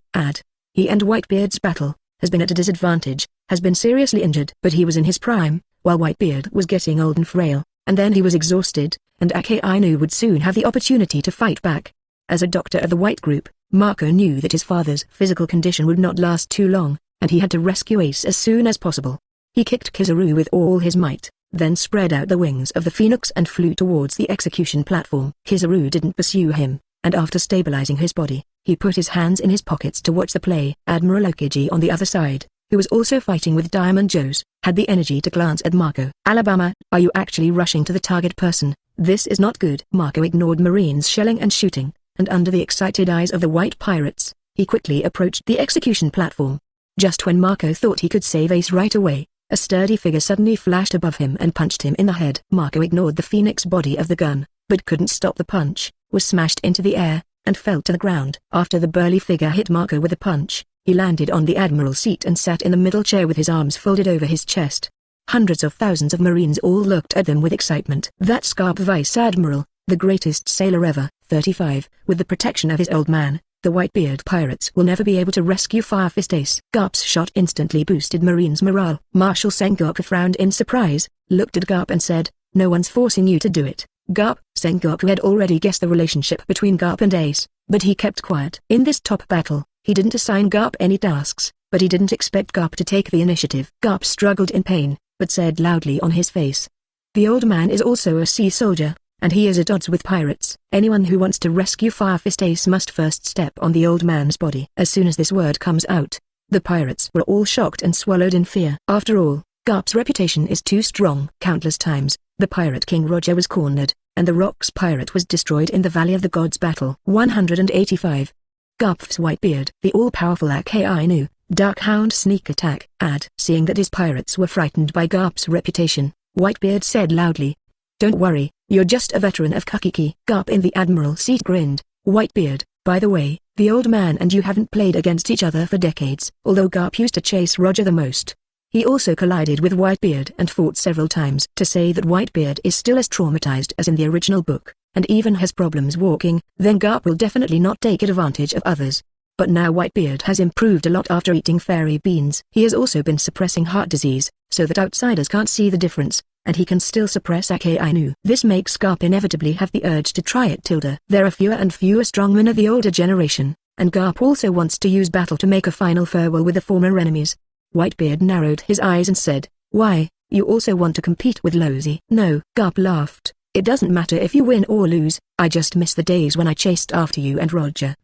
[SPEAKER 1] He and Whitebeard's battle has been at a disadvantage, has been seriously injured. But he was in his prime, while Whitebeard was getting old and frail, and then he was exhausted, and Akainu would soon have the opportunity to fight back. As a doctor of the White Group, Marco knew that his father's physical condition would not last too long, and he had to rescue Ace as soon as possible. He kicked Kizaru with all his might, then spread out the wings of the Phoenix and flew towards the execution platform. Kizaru didn't pursue him, and after stabilizing his body, he put his hands in his pockets to watch the play. Admiral Okiji on the other side, who was also fighting with Diamond Joes, had the energy to glance at Marco. "Alabama, are you actually rushing to the target person? This is not good." Marco ignored Marines shelling and shooting, and under the excited eyes of the white pirates, he quickly approached the execution platform. Just when Marco thought he could save Ace right away, a sturdy figure suddenly flashed above him and punched him in the head. Marco ignored the Phoenix body of the gun, but couldn't stop the punch, was smashed into the air, and fell to the ground. After the burly figure hit Marco with a punch, he landed on the admiral's seat and sat in the middle chair with his arms folded over his chest. Hundreds of thousands of Marines all looked at them with excitement. That Garp Vice Admiral, the greatest sailor ever, 35, with the protection of his old man, The Whitebeard pirates will never be able to rescue Fire Fist Ace. Garp's shot instantly boosted Marine's morale. Marshal Sengoku frowned in surprise, looked at Garp and said, "No one's forcing you to do it, Garp." Sengoku had already guessed the relationship between Garp and Ace, but he kept quiet. In this top battle, he didn't assign Garp any tasks, but he didn't expect Garp to take the initiative. Garp struggled in pain, but said loudly on his face, "The old man is also a sea soldier, and he is at odds with pirates. Anyone who wants to rescue Fire Fist Ace must first step on the old man's body." As soon as this word comes out, the pirates were all shocked and swallowed in fear. After all, Garp's reputation is too strong. Countless times, the pirate king Roger was cornered, and the Rocks pirate was destroyed in the Valley of the Gods battle. 185. Garpvs Whitebeard. The all-powerful Akainu, Darkhound sneak attack. Seeing that his pirates were frightened by Garp's reputation, Whitebeard said loudly, "Don't worry, you're just a veteran of Kakiki." Garp in the admiral seat grinned. "Whitebeard, by the way, the old man and you haven't played against each other for decades." Although Garp used to chase Roger the most, he also collided with Whitebeard and fought several times. To say that Whitebeard is still as traumatized as in the original book, and even has problems walking, then Garp will definitely not take advantage of others. But now Whitebeard has improved a lot after eating fairy beans. He has also been suppressing heart disease, so that outsiders can't see the difference, and he can still suppress Akainu. This makes Garp inevitably have the urge to try it. There are fewer and fewer strongmen of the older generation, and Garp also wants to use battle to make a final farewell with the former enemies. Whitebeard narrowed his eyes and said, "Why, you also want to compete with Luo Xing?" "No." Garp laughed. "It doesn't matter if you win or lose, I just miss the days when I chased after you and Roger."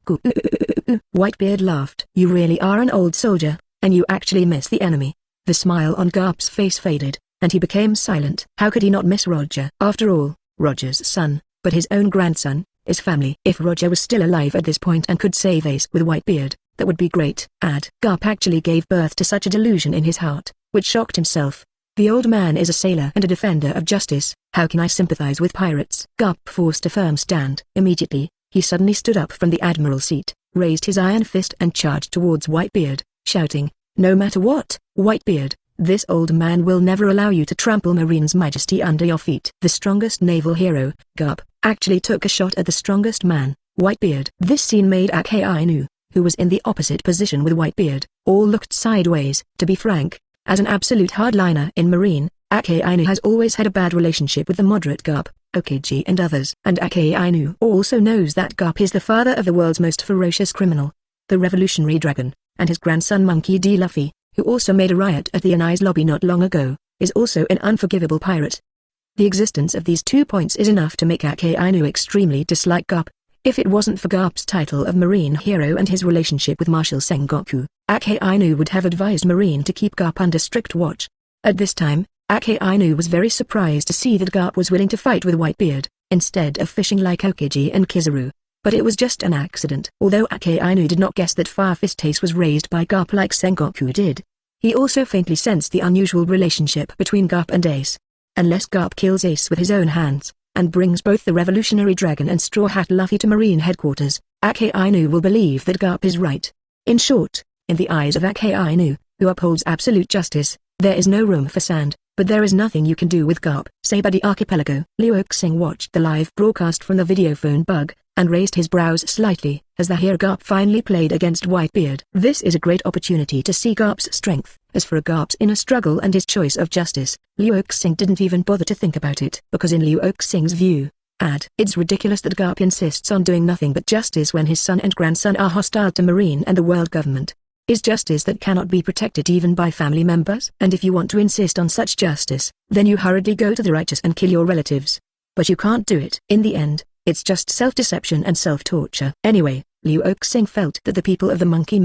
[SPEAKER 1] Whitebeard laughed. "You really are an old soldier, and you actually miss the enemy." The smile on Garp's face faded, and he became silent. How could he not miss Roger? After all, Roger's son, but his own grandson, is family. If Roger was still alive at this point and could save Ace with Whitebeard, that would be great. Garp actually gave birth to such a delusion in his heart, which shocked himself. The old man is a sailor and a defender of justice. How can I sympathize with pirates? Garp forced a firm stand. Immediately, he suddenly stood up from the admiral seat, raised his iron fist and charged towards Whitebeard, shouting, "No matter what, Whitebeard, this old man will never allow you to trample Marine's majesty under your feet." The strongest naval hero, Garp, actually took a shot at the strongest man, Whitebeard. This scene made Akainu, who was in the opposite position with Whitebeard, all looked sideways. To be frank, as an absolute hardliner in Marine, Akainu has always had a bad relationship with the moderate Garp, Okiji and others. And Akainu also knows that Garp is the father of the world's most ferocious criminal, the Revolutionary Dragon, and his grandson Monkey D. Luffy, who also made a riot at the Anai's lobby not long ago, is also an unforgivable pirate. The existence of these 2 points is enough to make Akainu extremely dislike Garp. If it wasn't for Garp's title of Marine Hero and his relationship with Marshal Sengoku, Akainu would have advised Marine to keep Garp under strict watch. At this time, Akainu was very surprised to see that Garp was willing to fight with Whitebeard, instead of fishing like Okiji and Kizaru. But it was just an accident. Although Akainu did not guess that Fire Fist Ace was raised by Garp like Sengoku did, he also faintly sensed the unusual relationship between Garp and Ace. Unless Garp kills Ace with his own hands, and brings both the Revolutionary Dragon and Straw Hat Luffy to Marine headquarters, Akainu will believe that Garp is right. In short, in the eyes of Akainu, who upholds absolute justice, there is no room for sand, but there is nothing you can do with Garp. Saibadi Archipelago. Luo Xing watched the live broadcast from the videophone bug, and raised his brows slightly, as the hero Garp finally played against Whitebeard. This is a great opportunity to see Garp's strength. As for Garp's inner struggle and his choice of justice, Luo Xing didn't even bother to think about it. Because in Luo Xing's view, it's ridiculous that Garp insists on doing nothing but justice when his son and grandson are hostile to Marine and the world government. Is justice that cannot be protected even by family members? And if you want to insist on such justice, then you hurriedly go to the righteous and kill your relatives. But you can't do it. In the end, it's just self-deception and self-torture. Anyway, Luo Xing felt that the people of the Monkey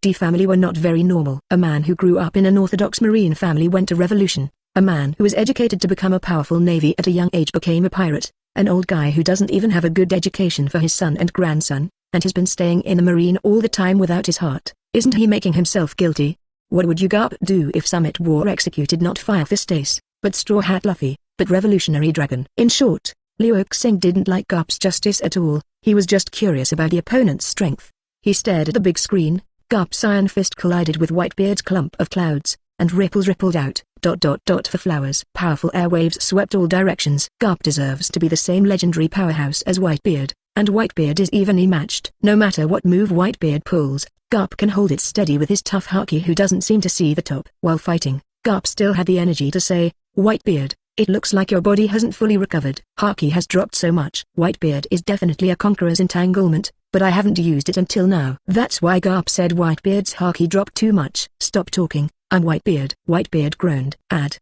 [SPEAKER 1] D family were not very normal. A man who grew up in an orthodox Marine family went to revolution. A man who was educated to become a powerful navy at a young age became a pirate. An old guy who doesn't even have a good education for his son and grandson, and has been staying in the Marine all the time without his heart. Isn't he making himself guilty? What would you Garp do if Summit War executed not Fire Fist Ace, but Straw Hat Luffy, but Revolutionary Dragon? In short, Luo Xing didn't like Garp's justice at all. He was just curious about the opponent's strength. He stared at the big screen. Garp's iron fist collided with Whitebeard's clump of clouds, and ripples rippled out, for flowers. Powerful airwaves swept all directions. Garp deserves to be the same legendary powerhouse as Whitebeard. and Whitebeard is evenly matched. No matter what move Whitebeard pulls, Garp can hold it steady with his tough haki who doesn't seem to see the top. While fighting, Garp still had the energy to say, "Whitebeard, it looks like your body hasn't fully recovered. Haki has dropped so much. Whitebeard is definitely a conqueror's entanglement, but I haven't used it until now." That's why Garp said Whitebeard's haki dropped too much. "Stop talking, I'm Whitebeard." Whitebeard groaned.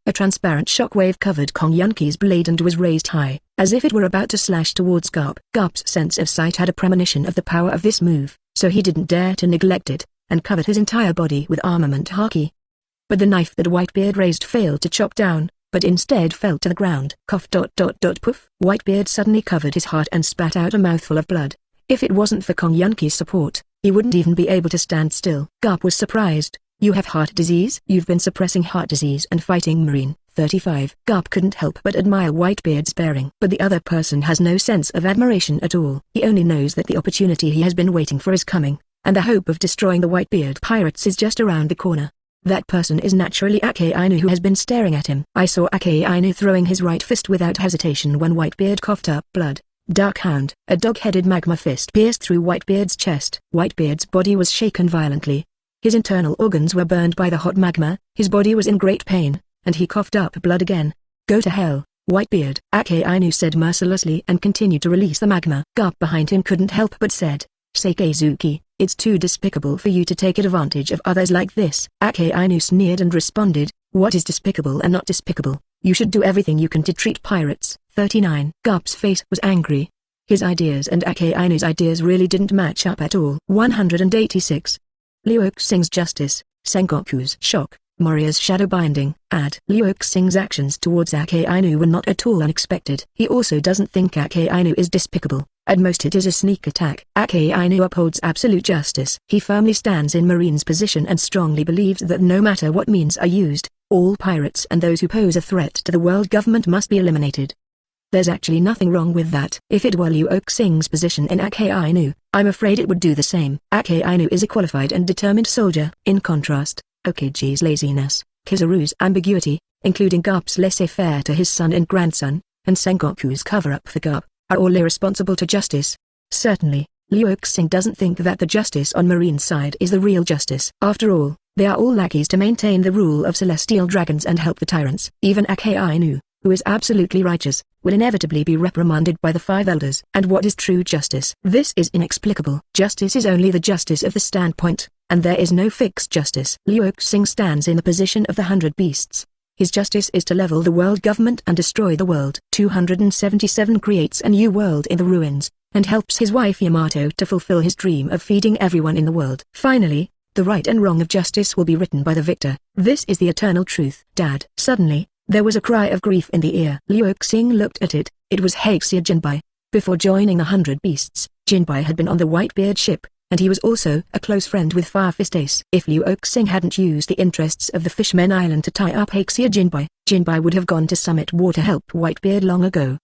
[SPEAKER 1] A transparent shockwave covered Kong Yunki's blade and was raised high, as if it were about to slash towards Garp. Garp's sense of sight had a premonition of the power of this move, so he didn't dare to neglect it, and covered his entire body with armament haki. But the knife that Whitebeard raised failed to chop down, but instead fell to the ground. Cough. Poof. Whitebeard suddenly covered his heart and spat out a mouthful of blood. If it wasn't for Kong Yunki's support, he wouldn't even be able to stand still. Garp was surprised. "You have heart disease?" "You've been suppressing heart disease and fighting Marine." 35. Garp couldn't help but admire Whitebeard's bearing. But the other person has no sense of admiration at all. He only knows that the opportunity he has been waiting for is coming, and the hope of destroying the Whitebeard pirates is just around the corner. That person is naturally Akainu, who has been staring at him. I saw Akainu throwing his right fist without hesitation when Whitebeard coughed up blood. Dark Hound. A dog-headed magma fist pierced through Whitebeard's chest. Whitebeard's body was shaken violently. His internal organs were burned by the hot magma, his body was in great pain, and he coughed up blood again. "Go to hell, Whitebeard," Akainu said mercilessly and continued to release the magma. Garp behind him couldn't help but said, "Sakazuki, it's too despicable for you to take advantage of others like this." Akainu sneered and responded, "What is despicable and not despicable? You should do everything you can to treat pirates." 39. Garp's face was angry. His ideas and Akainu's ideas really didn't match up at all. 186. Luo Xing's justice, Sengoku's shock, Moria's shadow binding. Luo Xing's actions towards Akainu were not at all unexpected. He also doesn't think Akainu is despicable. At most it is a sneak attack. Akainu upholds absolute justice. He firmly stands in Marine's position and strongly believes that no matter what means are used, all pirates and those who pose a threat to the world government must be eliminated. There's actually nothing wrong with that. If it were Luo Xing's position in Akainu, I'm afraid it would do the same. Akainu is a qualified and determined soldier. In contrast, Okaji's laziness, Kizaru's ambiguity, including Garp's laissez-faire to his son and grandson, and Sengoku's cover-up for Garp, are all irresponsible to justice. Certainly, Luo Xing doesn't think that the justice on Marine's side is the real justice. After all, they are all lackeys to maintain the rule of celestial dragons and help the tyrants. Even Akainu, who is absolutely righteous, will inevitably be reprimanded by the five elders. And what is true justice? This is inexplicable. Justice is only the justice of the standpoint, and there is no fixed justice. Luo Xing stands in the position of the 100 beasts. His justice is to level the world government and destroy the world. 277 creates a new world in the ruins, and helps his wife Yamato to fulfill his dream of feeding everyone in the world. Finally, the right and wrong of justice will be written by the victor. This is the eternal truth. Dad. Suddenly, there was a cry of grief in the ear. Luo Xing looked at it. It was Hexia Jinbai. Before joining the 100 beasts, Jinbai had been on the Whitebeard ship, and he was also a close friend with Fire Fist Ace. If Luo Xing hadn't used the interests of the Fishmen Island to tie up Hexia Jinbai, Jinbai would have gone to Summit War to help Whitebeard long ago.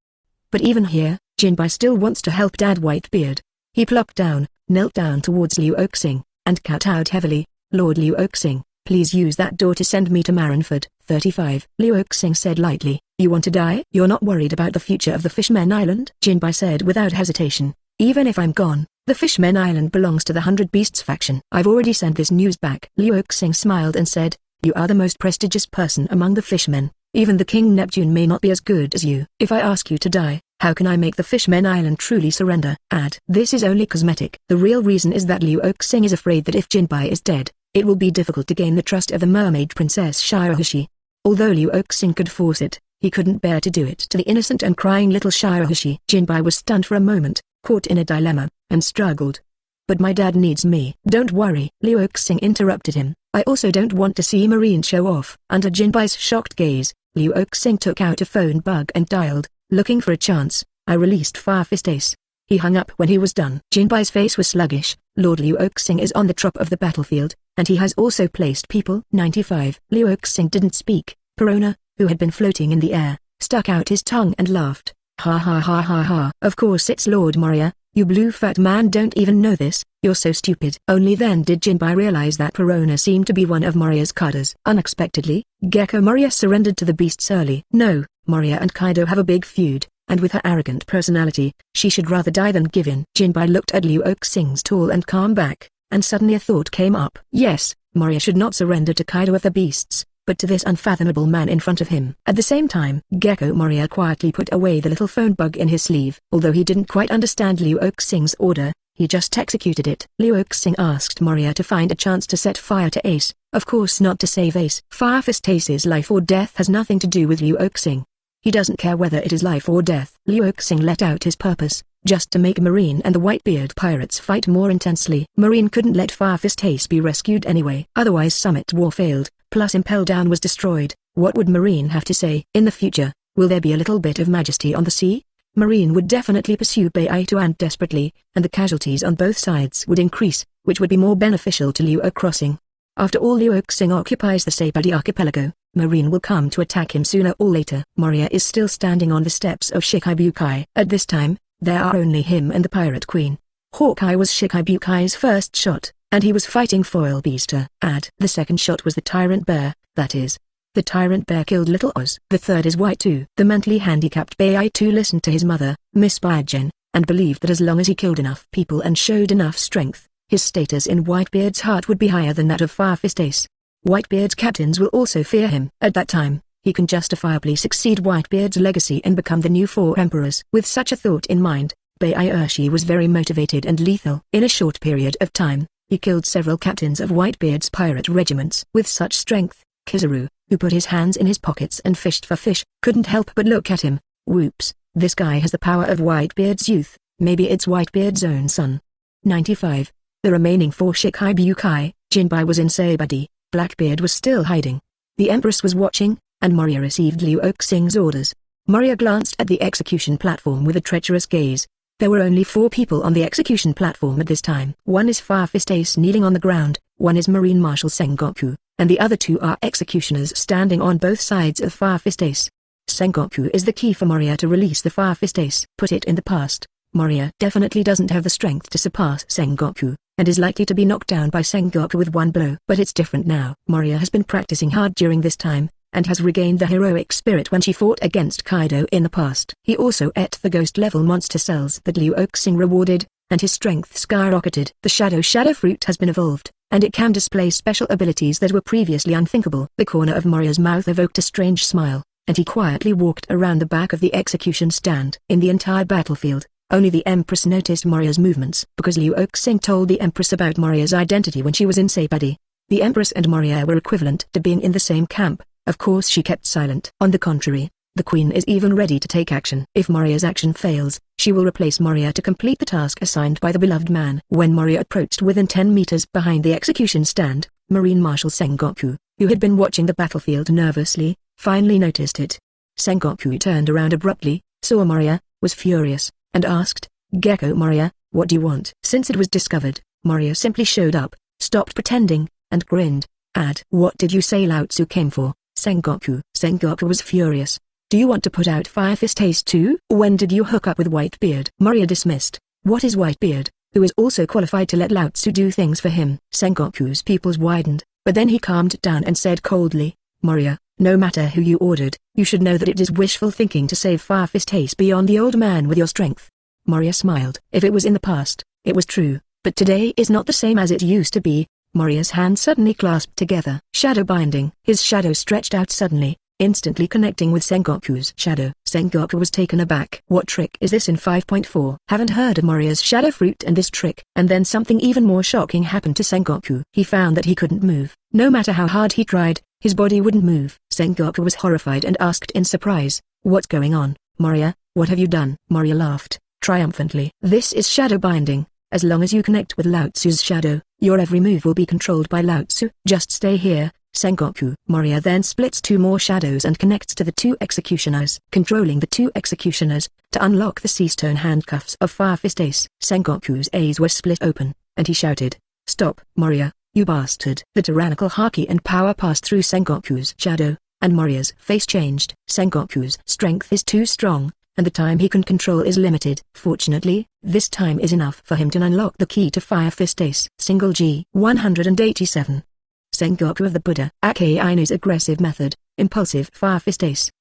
[SPEAKER 1] But even here, Jinbai still wants to help Dad Whitebeard. He plopped down, knelt down towards Luo Xing, and kowtowed heavily. "Lord Luo Xing, please use that door to send me to Marineford." 35. Luo Xing said lightly, "You want to die? You're not worried about the future of the Fishmen Island?" Jinbai said without hesitation. "Even if I'm gone, the Fishmen Island belongs to the 100 Beasts faction. I've already sent this news back." Luo Xing smiled and said, "You are the most prestigious person among the fishmen. Even the King Neptune may not be as good as you. If I ask you to die, how can I make the Fishmen Island truly surrender?" This is only cosmetic. The real reason is that Luo Xing is afraid that if Jinbai is dead, it will be difficult to gain the trust of the mermaid princess Shirahoshi. Although Luo Xing could force it, he couldn't bear to do it to the innocent and crying little Shirahoshi. Jinbai was stunned for a moment, caught in a dilemma, and struggled. "But my dad needs me." "Don't worry," Luo Xing interrupted him. "I also don't want to see Marine show off." Under Jinbai's shocked gaze, Luo Xing took out a phone bug and dialed, looking for a chance. "I released Fire Fist Ace." He hung up when he was done. Jinbai's face was sluggish. Lord Luo Xing is on the top of the battlefield, and he has also placed people. 95. Luo Xing didn't speak. Perona, who had been floating in the air, stuck out his tongue and laughed. "Ha ha ha ha ha. Of course it's Lord Moria, you blue fat man don't even know this, you're so stupid." Only then did Jinbai realize that Perona seemed to be one of Moria's cadres. Unexpectedly, Gecko Moria surrendered to the beasts early. "No, Moria and Kaido have a big feud. and with her arrogant personality, she should rather die than give in. Jinbai looked at Luo Xing's tall and calm back, and suddenly a thought came up. Yes, Moria should not surrender to Kaido of the beasts, but to this unfathomable man in front of him. At the same time, Gecko Moria quietly put away the little phone bug in his sleeve. Although he didn't quite understand Luo Xing's order, he just executed it. Luo Xing asked Moria to find a chance to set fire to Ace, of course not to save Ace. Fire Fist Ace's life or death has nothing to do with Luo Xing. He doesn't care whether it is life or death. Luo Xing let out his purpose, just to make Marine and the Whitebeard pirates fight more intensely. Marine couldn't let Fire Fist Ace be rescued anyway. Otherwise Summit War failed, plus Impel Down was destroyed. What would Marine have to say? In the future, will there be a little bit of majesty on the sea? Marine would definitely pursue Beito and desperately, and the casualties on both sides would increase, which would be more beneficial to Luo Crossing. After all, Luo Xing occupies the Saibadi archipelago. Marine will come to attack him sooner or later. Moria is still standing on the steps of Shikibukai. At this time, there are only him and the Pirate Queen. Hawkeye was Shikibukai's first shot, and he was fighting Foil Beaster. The second shot was the Tyrant Bear, that is. The Tyrant Bear killed Little Oz. The third is White 2. The mentally handicapped Beito listened to his mother, Miss Byagen, and believed that as long as he killed enough people and showed enough strength, his status in Whitebeard's heart would be higher than that of Fire Fist Ace. Whitebeard's captains will also fear him. At that time, he can justifiably succeed Whitebeard's legacy and become the new 4 emperors. With such a thought in mind, Byashi was very motivated and lethal. In a short period of time, he killed several captains of Whitebeard's pirate regiments. With such strength, Kizaru, who put his hands in his pockets and fished for fish, couldn't help but look at him. Whoops, this guy has the power of Whitebeard's youth. Maybe it's Whitebeard's own son. 95. The remaining 4 Shikibukai, Jinbai was in Saibadi, Blackbeard was still hiding. The Empress was watching, and Moria received Luo Xing's orders. Moria glanced at the execution platform with a treacherous gaze. There were only 4 people on the execution platform at this time. One is Fire Fist Ace kneeling on the ground, one is Marine Marshal Sengoku, and the other 2 are executioners standing on both sides of Fire Fist Ace. Sengoku is the key for Moria to release the Fire Fist Ace. Put it in the past, Moria definitely doesn't have the strength to surpass Sengoku, and is likely to be knocked down by Sengoku with one blow. But it's different now. Moria has been practicing hard during this time, and has regained the heroic spirit when she fought against Kaido in the past. He also ate the ghost-level monster cells that Luo Xing rewarded, and his strength skyrocketed. The Shadow Fruit has been evolved, and it can display special abilities that were previously unthinkable. The corner of Moria's mouth evoked a strange smile, and he quietly walked around the back of the execution stand. In the entire battlefield, only the Empress noticed Moria's movements, because Luo Xing told the Empress about Moria's identity when she was in Saibadi. The Empress and Moria were equivalent to being in the same camp. Of course she kept silent. On the contrary, the Queen is even ready to take action. If Moria's action fails, she will replace Moria to complete the task assigned by the beloved man. When Moria approached within 10 meters behind the execution stand, Marine Marshal Sengoku, who had been watching the battlefield nervously, finally noticed it. Sengoku turned around abruptly, saw Moria, was furious, and asked, "Gecko Moria, what do you want?" Since it was discovered, Moria simply showed up, stopped pretending, and grinned. What did you say Lao Tzu came for, Sengoku? Sengoku was furious. Do you want to put out Fire Fist Ace too? When did you hook up with Whitebeard? Moria dismissed. What is Whitebeard, who is also qualified to let Lao Tzu do things for him? Sengoku's pupils widened, but then he calmed down and said coldly, Moria, no matter who you ordered, you should know that it is wishful thinking to save Fire Fist Ace beyond the old man with your strength. Moria smiled. If it was in the past, it was true, but today is not the same as it used to be. Moria's hands suddenly clasped together. Shadow binding. His shadow stretched out suddenly, instantly connecting with Sengoku's shadow. Sengoku was taken aback. What trick is this in 5.4? Haven't heard of Moria's shadow fruit and this trick. And then something even more shocking happened to Sengoku. He found that he couldn't move. No matter how hard he tried, his body wouldn't move. Sengoku was horrified and asked in surprise, "What's going on, Moria? What have you done?" Moria laughed triumphantly. "This is shadow binding. As long as you connect with Lao Tzu's shadow, your every move will be controlled by Lao Tzu. Just stay here, Sengoku." Moria then splits 2 more shadows and connects to the 2 executioners, controlling the 2 executioners, to unlock the sea stone handcuffs of Fire Fist Ace. Sengoku's eyes were split open, and he shouted, "Stop, Moria, you bastard." The tyrannical haki and power passed through Sengoku's shadow, and Moria's face changed. Sengoku's strength is too strong, and the time he can control is limited. Fortunately, this time is enough for him to unlock the key to Fire Fist Ace. G. 187. Sengoku of the Buddha. Akainu's aggressive method, impulsive Fire Fist Ace.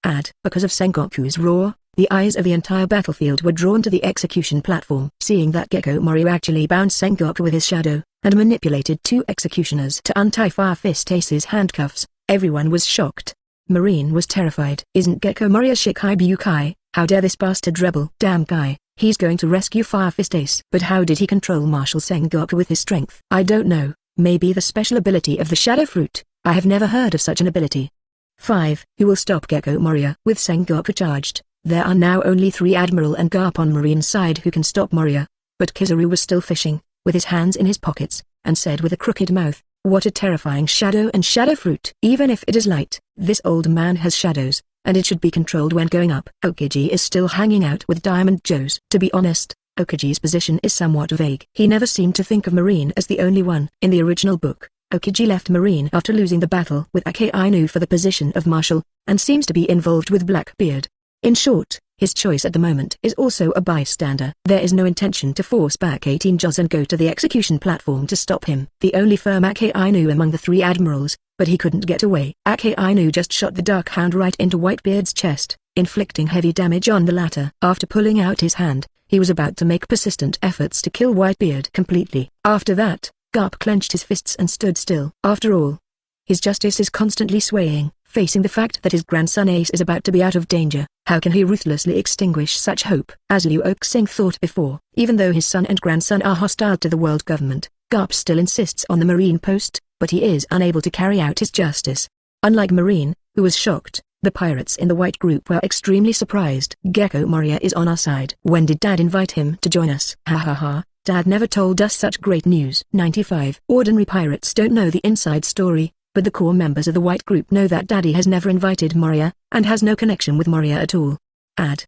[SPEAKER 1] Because of Sengoku's raw, The eyes of the entire battlefield were drawn to the execution platform. Seeing that Gekko Moria actually bound Sengoku with his shadow, and manipulated 2 executioners to untie Fire Fist Ace's handcuffs, everyone was shocked. Marine was terrified. Isn't Gekko Moria Shikibukai? How dare this bastard rebel? Damn guy, he's going to rescue Fire Fist Ace. But how did he control Marshal Sengoku with his strength? I don't know, maybe the special ability of the Shadow Fruit. I have never heard of such an ability. 5. Who will stop Gekko Moria? With Sengoku charged, there are now only 3 Admiral and Garp on Marine's side who can stop Moria. But Kizaru was still fishing, with his hands in his pockets, and said with a crooked mouth, "What a terrifying shadow and shadow fruit. Even if it is light, this old man has shadows, and it should be controlled when going up." Okiji is still hanging out with Diamond Joes. To be honest, Okiji's position is somewhat vague. He never seemed to think of Marine as the only one. In the original book, Okiji left Marine after losing the battle with Akainu for the position of Marshal, and seems to be involved with Blackbeard. In short, his choice at the moment is also a bystander. There is no intention to force back 18 Jaws and go to the execution platform to stop him. The only firm Akainu among the 3 admirals, but he couldn't get away. Akainu just shot the Dark Hound right into Whitebeard's chest, inflicting heavy damage on the latter. After pulling out his hand, he was about to make persistent efforts to kill Whitebeard completely. After that, Garp clenched his fists and stood still. After all, his justice is constantly swaying, facing the fact that his grandson Ace is about to be out of danger. How can he ruthlessly extinguish such hope? As Luo Xing thought before, even though his son and grandson are hostile to the world government, Garp still insists on the Marine post, but he is unable to carry out his justice. Unlike Marine, who was shocked, the pirates in the white group were extremely surprised. Gekko Moria is on our side. When did Dad invite him to join us? Ha ha ha. Dad never told us such great news. 95. Ordinary pirates don't know the inside story, but the core members of the white group know that Daddy has never invited Moria, and has no connection with Moria at all.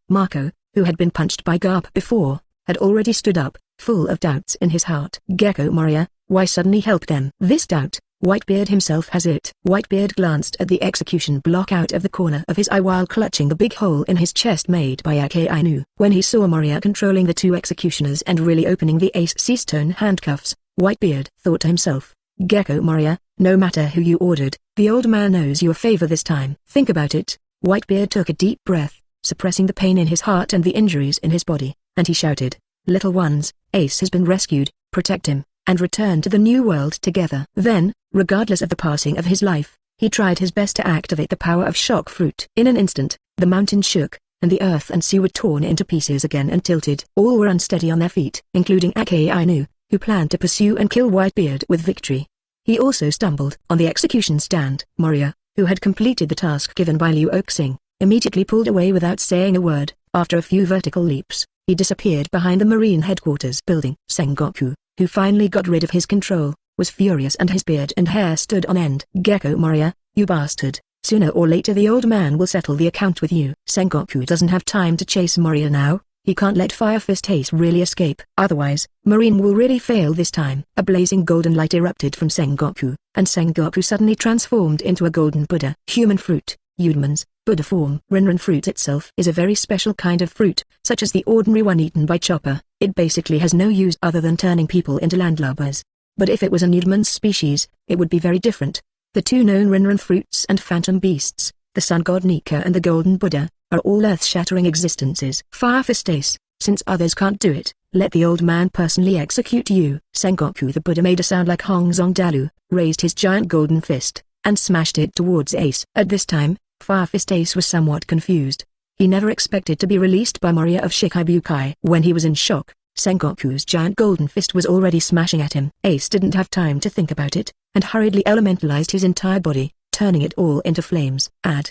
[SPEAKER 1] Marco, who had been punched by Garp before, had already stood up, full of doubts in his heart. Gekko Moria, why suddenly help them? This doubt, Whitebeard himself has it. Whitebeard glanced at the execution block out of the corner of his eye while clutching the big hole in his chest made by Akainu. When he saw Moria controlling the 2 executioners and really opening the Ace C-stone handcuffs, Whitebeard thought to himself, Gekko Moria, no matter who you ordered, the old man owes you a favor this time. Think about it. Whitebeard took a deep breath, suppressing the pain in his heart and the injuries in his body, and he shouted, "Little ones, Ace has been rescued, protect him, and return to the new world together." Then, regardless of the passing of his life, he tried his best to activate the power of shock fruit. In an instant, the mountain shook, and the earth and sea were torn into pieces again and tilted. All were unsteady on their feet, including Akainu, who planned to pursue and kill Whitebeard with victory. He also stumbled. On the execution stand, Moria, who had completed the task given by Luo Xing, immediately pulled away without saying a word. After a few vertical leaps, he disappeared behind the Marine headquarters building. Sengoku, who finally got rid of his control, was furious and his beard and hair stood on end. "Gekko Moria, you bastard, sooner or later the old man will settle the account with you." Sengoku doesn't have time to chase Moria now. He can't let Fire Fist Ace really escape. Otherwise, Marine will really fail this time. A blazing golden light erupted from Sengoku, and Sengoku suddenly transformed into a golden Buddha. Human fruit, Udman's Buddha form. Rinrin fruit itself is a very special kind of fruit, such as the ordinary one eaten by Chopper. It basically has no use other than turning people into landlubbers. But if it was a Udman's species, it would be very different. The 2 known Rinrin fruits and phantom beasts, the Sun God Nika and the Golden Buddha, are all earth-shattering existences. Fire Fist Ace, since others can't do it, let the old man personally execute you. Sengoku the Buddha made a sound like Hong Zong Dalu, raised his giant golden fist, and smashed it towards Ace. At this time, Fire Fist Ace was somewhat confused. He never expected to be released by Moria of Shikibukai. When he was in shock, Sengoku's giant golden fist was already smashing at him. Ace didn't have time to think about it, and hurriedly elementalized his entire body, turning it all into flames.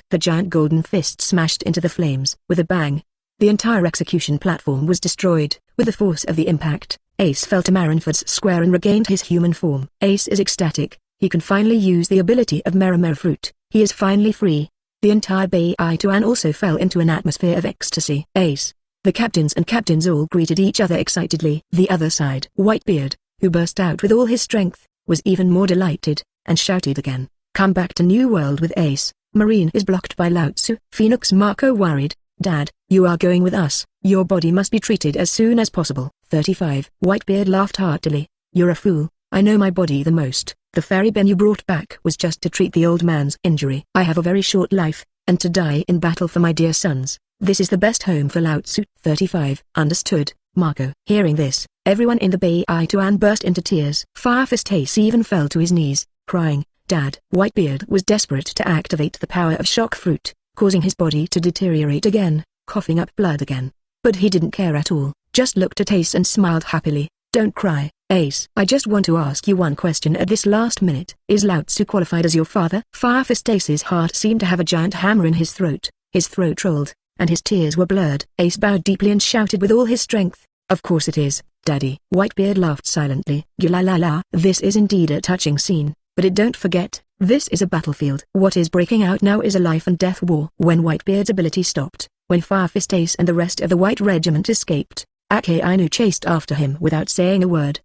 [SPEAKER 1] The giant golden fist smashed into the flames. With a bang, the entire execution platform was destroyed. With the force of the impact, Ace fell to Marineford's square and regained his human form. Ace is ecstatic. He can finally use the ability of Merimera fruit. He is finally free. The entire Baituan also fell into an atmosphere of ecstasy. Ace. The captains all greeted each other excitedly. The other side, Whitebeard, who burst out with all his strength, was even more delighted, and shouted again, "Come back to New World with Ace." Marine is blocked by Lao Tzu. Phoenix Marco worried, "Dad, you are going with us. Your body must be treated as soon as possible." 35. Whitebeard laughed heartily. "You're a fool. I know my body the most. The fairy Ben you brought back was just to treat the old man's injury. I have a very short life, and to die in battle for my dear sons. This is the best home for Lao Tzu. 35. Understood, Marco. Hearing this, everyone in the Baituan burst into tears. Firefist Ace even fell to his knees, crying, "Dad!" Whitebeard was desperate to activate the power of shock fruit, causing his body to deteriorate again, coughing up blood again. But he didn't care at all, just looked at Ace and smiled happily. "Don't cry, Ace. I just want to ask you one question at this last minute. Is Lao Tzu qualified as your father?" Firefist Ace's heart seemed to have a giant hammer in his throat rolled, and his tears were blurred. Ace bowed deeply and shouted with all his strength, "Of course it is, Daddy." Whitebeard laughed silently. "Gula-la-la." This is indeed a touching scene, but don't forget, this is a battlefield. What is breaking out now is a life and death war. When Whitebeard's ability stopped, when Firefist Ace and the rest of the White Regiment escaped, Akainu chased after him without saying a word.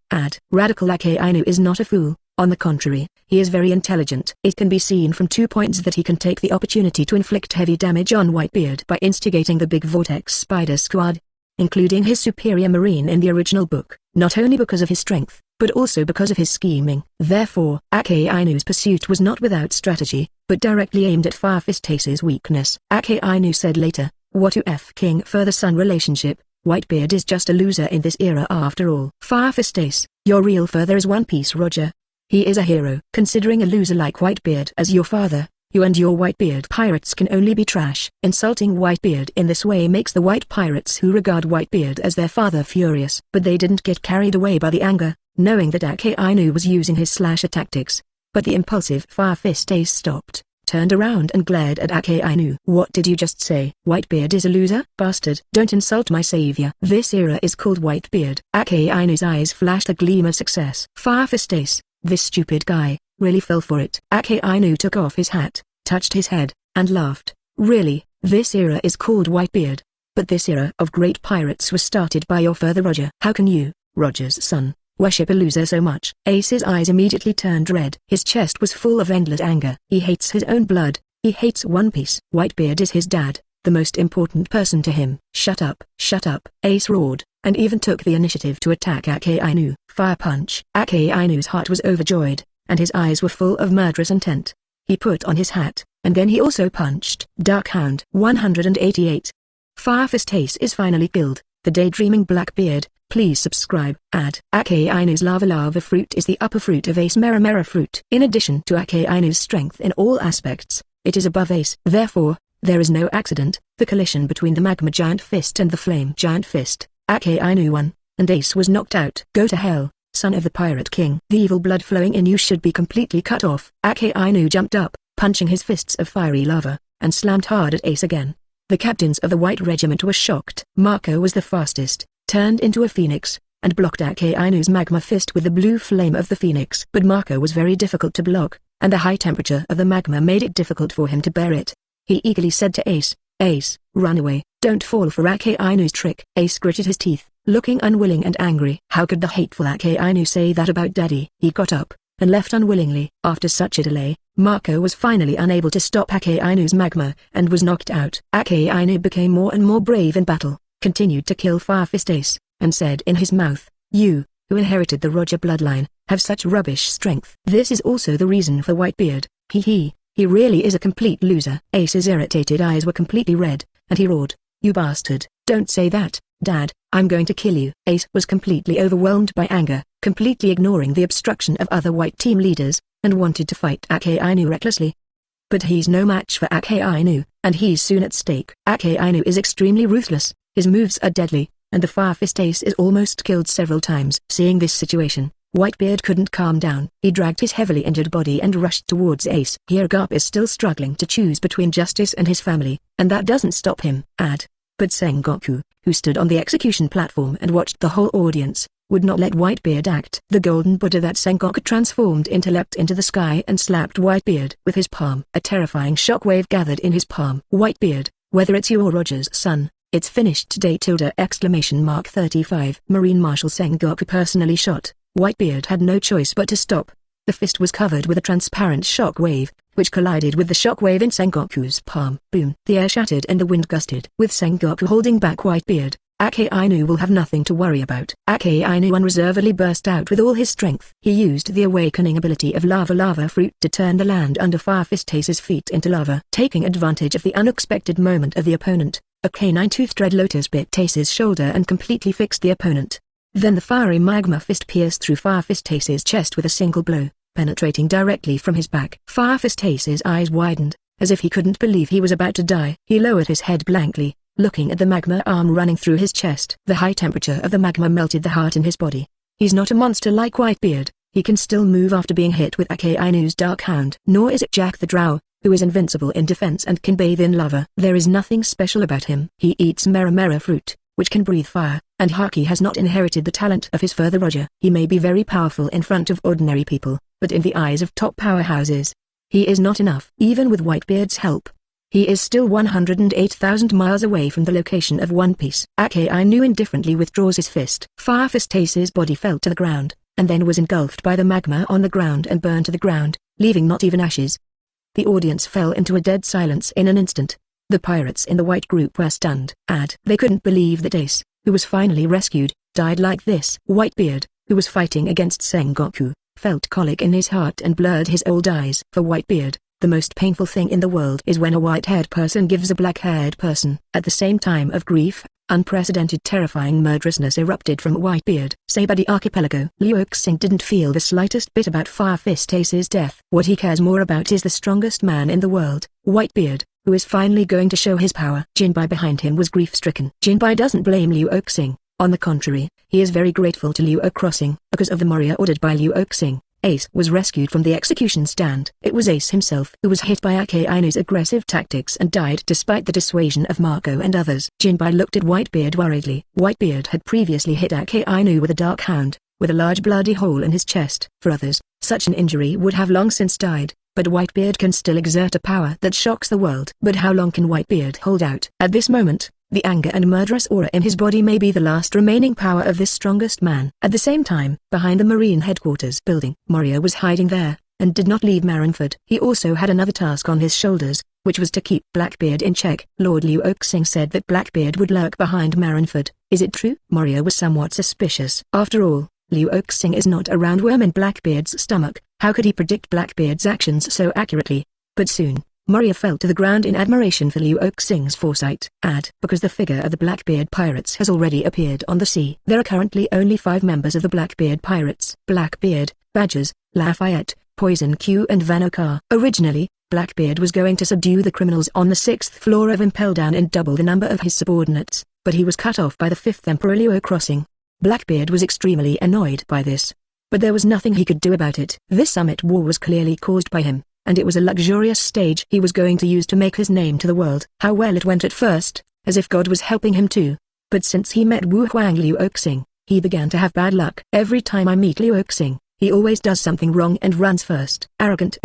[SPEAKER 1] Radical Akainu is not a fool, on the contrary, he is very intelligent. It can be seen from 2 points that he can take the opportunity to inflict heavy damage on Whitebeard by instigating the big Vortex Spider Squad, including his superior marine in the original book, not only because of his strength, but also because of his scheming. Therefore, Akainu's pursuit was not without strategy, but directly aimed at Firefist Ace's weakness. Akainu said later, "What to F King Father-son relationship? Whitebeard is just a loser in this era after all." Firefist Ace, your real father is One Piece Roger. He is a hero. Considering a loser like Whitebeard as your father, you and your Whitebeard pirates can only be trash. Insulting Whitebeard in this way makes the white pirates who regard Whitebeard as their father furious. But they didn't get carried away by the anger, knowing that Akainu was using his slasher tactics. But the impulsive Firefist Ace stopped, turned around and glared at Akainu. "What did you just say? Whitebeard is a loser? Bastard! Don't insult my savior." This era is called Whitebeard. Akainu's eyes flashed a gleam of success. Firefist Ace, this stupid guy, really fell for it. Akainu took off his hat, touched his head, and laughed. "Really, this era is called Whitebeard. But this era of great pirates was started by your father Roger. How can you, Roger's son, worship a loser so much?" Ace's eyes immediately turned red. His chest was full of endless anger. He hates his own blood, he hates One Piece. Whitebeard is his dad, the most important person to him. Shut up, Ace roared, and even took the initiative to attack Akainu. Fire punch. Akainu's heart was overjoyed, and his eyes were full of murderous intent. He put on his hat, and then he also punched. Dark Hound. 188. Firefist Ace is finally killed. The daydreaming Blackbeard. Please subscribe. Akainu's lava fruit is the upper fruit of Ace Mera fruit. In addition to Akainu's strength in all aspects, it is above Ace. Therefore, there is no accident. The collision between the Magma Giant Fist and the Flame Giant Fist, Akainu won, and Ace was knocked out. "Go to hell, son of the Pirate King. The evil blood flowing in you should be completely cut off." Akainu jumped up, punching his fists of fiery lava, and slammed hard at Ace again. The captains of the White Regiment were shocked. Marco was the fastest, turned into a phoenix, and blocked Akainu's magma fist with the blue flame of the phoenix. But Marco was very difficult to block, and the high temperature of the magma made it difficult for him to bear it. He eagerly said to Ace, "Ace, run away, don't fall for Akainu's trick." Ace gritted his teeth, looking unwilling and angry. How could the hateful Akainu say that about Daddy? He got up, and left unwillingly. After such a delay, Marco was finally unable to stop Akainu's magma, and was knocked out. Akainu became more and more brave in battle, continued to kill Firefist Ace, and said in his mouth, "You, who inherited the Roger bloodline, have such rubbish strength." This is also the reason for Whitebeard. He really is a complete loser. Ace's irritated eyes were completely red, and he roared, "You bastard, don't say that, Dad, I'm going to kill you." Ace was completely overwhelmed by anger, completely ignoring the obstruction of other white team leaders, and wanted to fight Akainu recklessly. But he's no match for Akainu, and he's soon at stake. Akainu is extremely ruthless, his moves are deadly, and the Firefist Ace is almost killed several times. Seeing this situation, Whitebeard couldn't calm down. He dragged his heavily injured body and rushed towards Ace. Here Garp is still struggling to choose between justice and his family, and that doesn't stop him. But Sengoku, who stood on the execution platform and watched the whole audience, would not let Whitebeard act. The golden Buddha that Sengoku transformed into leapt into the sky and slapped Whitebeard with his palm. A terrifying shockwave gathered in his palm. "Whitebeard, whether it's you or Roger's son, it's finished today!" 35. Marine Marshal Sengoku personally shot. Whitebeard had no choice but to stop. The fist was covered with a transparent shock wave, which collided with the shock wave in Sengoku's palm. Boom! The air shattered and the wind gusted. With Sengoku holding back Whitebeard, Akainu will have nothing to worry about. Akainu unreservedly burst out with all his strength. He used the awakening ability of lava fruit to turn the land under Firefist Ace's feet into lava. Taking advantage of the unexpected moment of the opponent, A canine-toothed red lotus bit Ace's shoulder and completely fixed the opponent. Then the fiery magma fist pierced through Fire Fist Ace's chest with a single blow, penetrating directly from his back. Fire Fist Ace's eyes widened, as if he couldn't believe he was about to die. He lowered his head blankly, looking at the magma arm running through his chest. The high temperature of the magma melted the heart in his body. He's not a monster like Whitebeard. He can still move after being hit with Akainu's Dark Hound. Nor is it Jack the Drow, who is invincible in defense and can bathe in lava. There is nothing special about him. He eats mera fruit, which can breathe fire, and Haki has not inherited the talent of his father Roger. He may be very powerful in front of ordinary people, but in the eyes of top powerhouses, he is not enough. Even with Whitebeard's help, he is still 108,000 miles away from the location of One Piece. Akainu indifferently withdraws his fist. Fire Fist Ace's body fell to the ground, and then was engulfed by the magma on the ground and burned to the ground, leaving not even ashes. The audience fell into a dead silence in an instant. The pirates in the white group were stunned. They couldn't believe that Ace, who was finally rescued, died like this. Whitebeard, who was fighting against Sengoku, felt colic in his heart and blurred his old eyes. For Whitebeard, the most painful thing in the world is when a white-haired person gives a black-haired person. At the same time of grief, unprecedented terrifying murderousness erupted from Whitebeard. Saibadi Archipelago. Luo Xing didn't feel the slightest bit about Fire Fist Ace's death. What he cares more about is the strongest man in the world, Whitebeard, who is finally going to show his power. Jinbai behind him was grief-stricken. Jinbai doesn't blame Luo Xing. On the contrary, he is very grateful to Luo Crossing. Because of the Moria ordered by Luo Xing, Ace was rescued from the execution stand. It was Ace himself who was hit by Akainu's aggressive tactics and died despite the dissuasion of Marco and others. Jinbai looked at Whitebeard worriedly. Whitebeard had previously hit Akainu with a Dark Hound, with a large bloody hole in his chest. For others, such an injury would have long since died, but Whitebeard can still exert a power that shocks the world. But how long can Whitebeard hold out? At this moment, the anger and murderous aura in his body may be the last remaining power of this strongest man. At the same time, behind the Marine headquarters building, Moria was hiding there, and did not leave Marineford. He also had another task on his shoulders, which was to keep Blackbeard in check. Lord Luo Xing said that Blackbeard would lurk behind Marineford. Is it true? Moria was somewhat suspicious. After all, Luo Xing is not a roundworm in Blackbeard's stomach. How could he predict Blackbeard's actions so accurately? But soon, Moria fell to the ground in admiration for Luo Xing's foresight. Because the figure of the Blackbeard pirates has already appeared on the sea. There are currently only 5 members of the Blackbeard pirates: Blackbeard, Badgers, Lafayette, Poison Q and Vanokar. Originally, Blackbeard was going to subdue the criminals on the 6th floor of Impel Down and double the number of his subordinates, but he was cut off by the 5th Emperor Luo Crossing. Blackbeard was extremely annoyed by this, but there was nothing he could do about it. This summit war was clearly caused by him, and it was a luxurious stage he was going to use to make his name to the world. How well it went at first, as if God was helping him too. But since he met Wu Huang Luo Xing, he began to have bad luck. Every time I meet Luo Xing, he always does something wrong and runs first. Arrogant.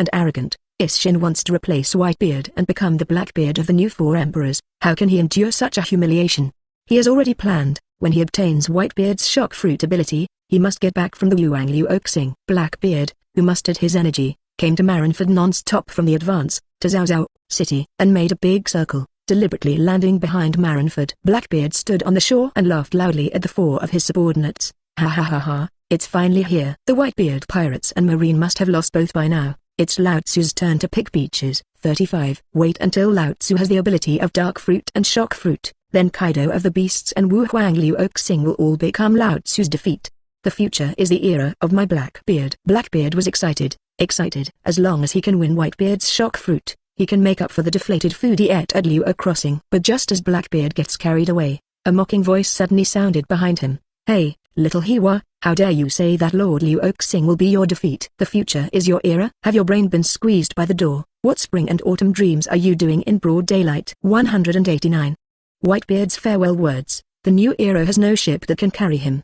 [SPEAKER 1] Isshin wants to replace Whitebeard and become the Blackbeard of the new 4 emperors. How can he endure such a humiliation? He has already planned, when he obtains Whitebeard's shock fruit ability, he must get back from the Wu Huang Luo Xing. Blackbeard, who mustered his energy, came to Marineford non-stop from the advance, to Zhao City, and made a big circle, deliberately landing behind Marineford. Blackbeard stood on the shore and laughed loudly at the 4 of his subordinates. Ha ha ha ha, it's finally here. The Whitebeard pirates and Marine must have lost both by now. It's Lao Tzu's turn to pick peaches. 35. Wait until Lao Tzu has the ability of Dark Fruit and Shock Fruit, then Kaido of the Beasts and Wu Huang Luo Xing will all become Lao Tzu's defeat. The future is the era of my Blackbeard. Blackbeard was excited. As long as he can win Whitebeard's shock fruit, he can make up for the deflated food he ate at Luo Crossing. But just as Blackbeard gets carried away, a mocking voice suddenly sounded behind him. Hey, little Hiwa, how dare you say that Lord Luo Xing will be your defeat? The future is your era? Have your brain been squeezed by the door? What spring and autumn dreams are you doing in broad daylight? 189. Whitebeard's farewell words. The new era has no ship that can carry him.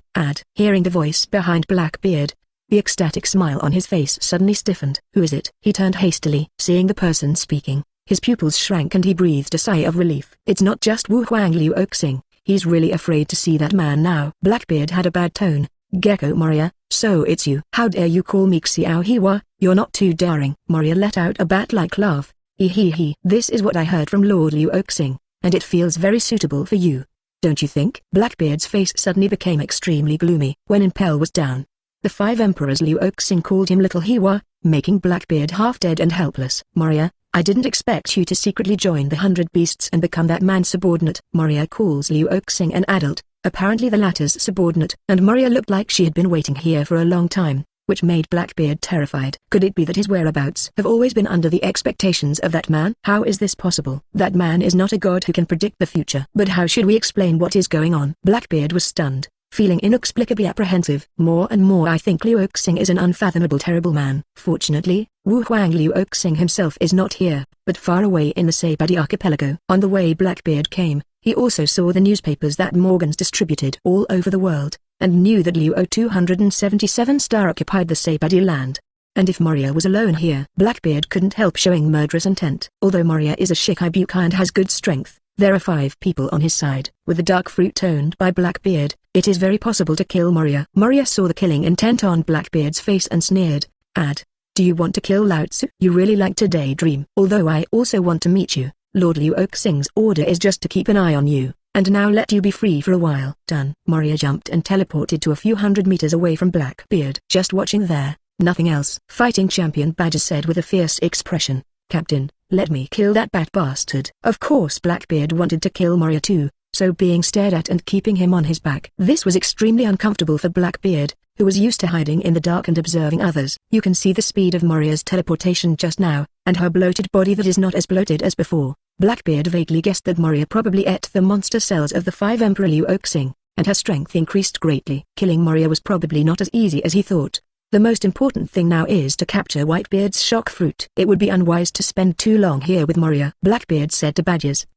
[SPEAKER 1] Hearing the voice behind Blackbeard, the ecstatic smile on his face suddenly stiffened. Who is it? He turned hastily. Seeing the person speaking, his pupils shrank and he breathed a sigh of relief. It's not just Wu Huang Luo Xing. He's really afraid to see that man now. Blackbeard had a bad tone. Gecko Moria, so it's you. How dare you call me Xiao Hiwa? You're not too daring. Moria let out a bat-like laugh. He. This is what I heard from Lord Luo Xing, and it feels very suitable for you. Don't you think? Blackbeard's face suddenly became extremely gloomy. When Impel was down, the 5 emperors Luo Xing called him Little Hiwa, making Blackbeard half dead and helpless. Moria, I didn't expect you to secretly join the 100 Beasts and become that man's subordinate. Moria calls Luo Xing an adult, apparently the latter's subordinate, and Moria looked like she had been waiting here for a long time, which made Blackbeard terrified. Could it be that his whereabouts have always been under the expectations of that man? How is this possible? That man is not a god who can predict the future. But how should we explain what is going on? Blackbeard was stunned, feeling inexplicably apprehensive. More and more I think Luo Xing is an unfathomable terrible man. Fortunately, Wu Huang Luo Xing himself is not here, but far away in the Saibadi archipelago. On the way Blackbeard came, he also saw the newspapers that Morgans distributed all over the world, and knew that Luo 277 star occupied the Saibadi land. And if Moria was alone here, Blackbeard couldn't help showing murderous intent. Although Moria is a Shikibuka and has good strength, there are 5 people on his side. With the dark fruit owned by Blackbeard, it is very possible to kill Moria. Moria saw the killing intent on Blackbeard's face and sneered, "Do you want to kill Lao Tzu? You really like to daydream. Although I also want to meet you, Lord Luo Xing's order is just to keep an eye on you, and now let you be free for a while." Done. Moria jumped and teleported to a few hundred meters away from Blackbeard. Just watching there, nothing else. Fighting champion Badger said with a fierce expression, "Captain, let me kill that bat bastard." Of course Blackbeard wanted to kill Moria too, so being stared at and keeping him on his back. This was extremely uncomfortable for Blackbeard, who was used to hiding in the dark and observing others. You can see the speed of Moria's teleportation just now, and her bloated body that is not as bloated as before. Blackbeard vaguely guessed that Moria probably ate the monster cells of the 5 Emperor Luo Xing, and her strength increased greatly. Killing Moria was probably not as easy as he thought. The most important thing now is to capture Whitebeard's shock fruit. It would be unwise to spend too long here with Moria. Blackbeard said to Badgers,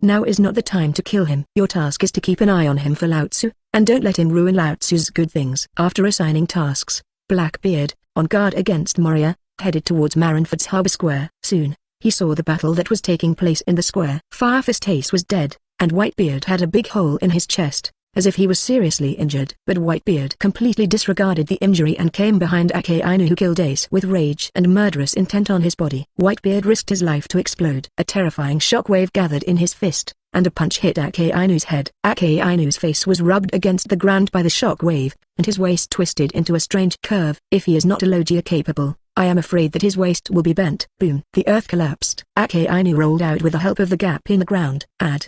[SPEAKER 1] "Now is not the time to kill him. Your task is to keep an eye on him for Lao Tzu, and don't let him ruin Lao Tzu's good things." After assigning tasks, Blackbeard, on guard against Moria, headed towards Marineford's harbor square. Soon, he saw the battle that was taking place in the square. Firefist Ace was dead, and Whitebeard had a big hole in his chest, as if he was seriously injured. But Whitebeard completely disregarded the injury and came behind Akainu, who killed Ace with rage and murderous intent on his body. Whitebeard risked his life to explode. A terrifying shockwave gathered in his fist, and a punch hit Akainu's head. Akainu's face was rubbed against the ground by the shockwave, and his waist twisted into a strange curve. If he is not Logia capable, I am afraid that his waist will be bent. Boom. The earth collapsed. Akainu rolled out with the help of the gap in the ground.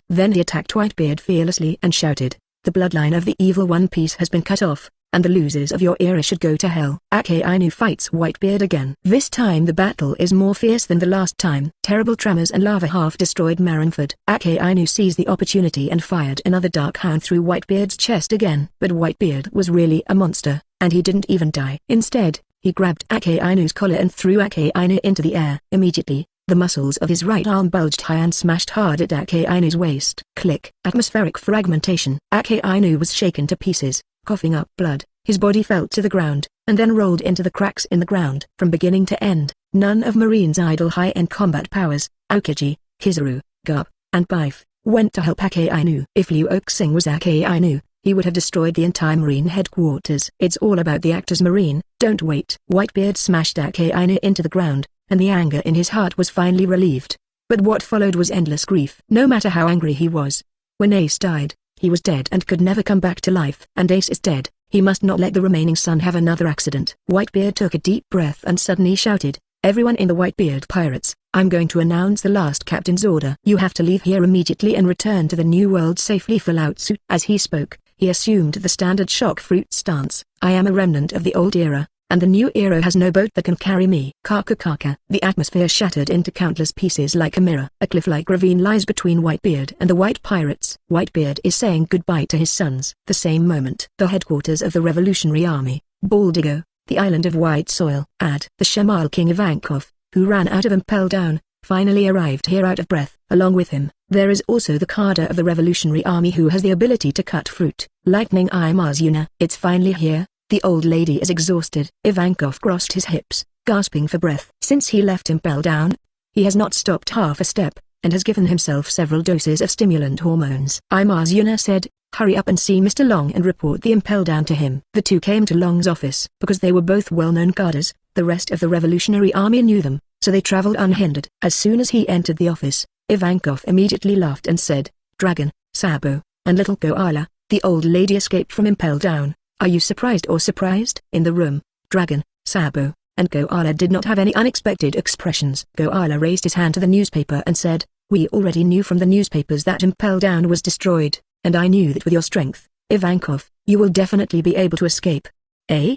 [SPEAKER 1] Then he attacked Whitebeard fearlessly and shouted, "The bloodline of the evil One Piece has been cut off, and the losers of your era should go to hell." Akainu fights Whitebeard again. This time the battle is more fierce than the last time. Terrible tremors and lava half-destroyed Marineford. Akainu seized the opportunity and fired another dark hound through Whitebeard's chest again. But Whitebeard was really a monster, and he didn't even die. Instead, he grabbed Akainu's collar and threw Akainu into the air. Immediately, the muscles of his right arm bulged high and smashed hard at Akainu's waist. Click. Atmospheric fragmentation. Akainu was shaken to pieces, coughing up blood. His body fell to the ground, and then rolled into the cracks in the ground. From beginning to end, none of Marine's idle high-end combat powers, Aokiji, Kizaru, Garp, and Bife, went to help Akainu. If Luo Xing was Akainu, he would have destroyed the entire Marine headquarters. It's all about the actors, Marine, don't wait. Whitebeard smashed Akainu into the ground, and the anger in his heart was finally relieved. But what followed was endless grief. No matter how angry he was, when Ace died, he was dead and could never come back to life. And Ace is dead, he must not let the remaining son have another accident. Whitebeard took a deep breath and suddenly shouted, "Everyone in the Whitebeard Pirates, I'm going to announce the last captain's order. You have to leave here immediately and return to the New World safely for Lao Tzu." As he spoke, he assumed the standard shock fruit stance. "I am a remnant of the old era, and the new era has no boat that can carry me." Kaka. The atmosphere shattered into countless pieces like a mirror. A cliff-like ravine lies between Whitebeard and the White Pirates. Whitebeard is saying goodbye to his sons. The same moment, the headquarters of the Revolutionary Army, Baldigo, the island of white soil. The Shemal King Ivankov, who ran out of Impel Down, finally arrived here out of breath. Along with him, there is also the Kader of the Revolutionary Army, who has the ability to cut fruit. Lightning Eye Marzuna. It's finally here. The old lady is exhausted. Ivankov crossed his hips, gasping for breath. Since he left Impel Down, he has not stopped half a step, and has given himself several doses of stimulant hormones. Imarzuna said, "Hurry up and see Mr. Long and report the Impel Down to him." The two came to Long's office. Because they were both well-known cadres, the rest of the Revolutionary Army knew them, so they traveled unhindered. As soon as he entered the office, Ivankov immediately laughed and said, "Dragon, Sabo, and little Koala, the old lady escaped from Impel Down. Are you surprised or surprised?" In the room, Dragon, Sabo, and Koala did not have any unexpected expressions. Koala raised his hand to the newspaper and said, "We already knew from the newspapers that Impel Down was destroyed, and I knew that with your strength, Ivankov, you will definitely be able to escape." "Eh?"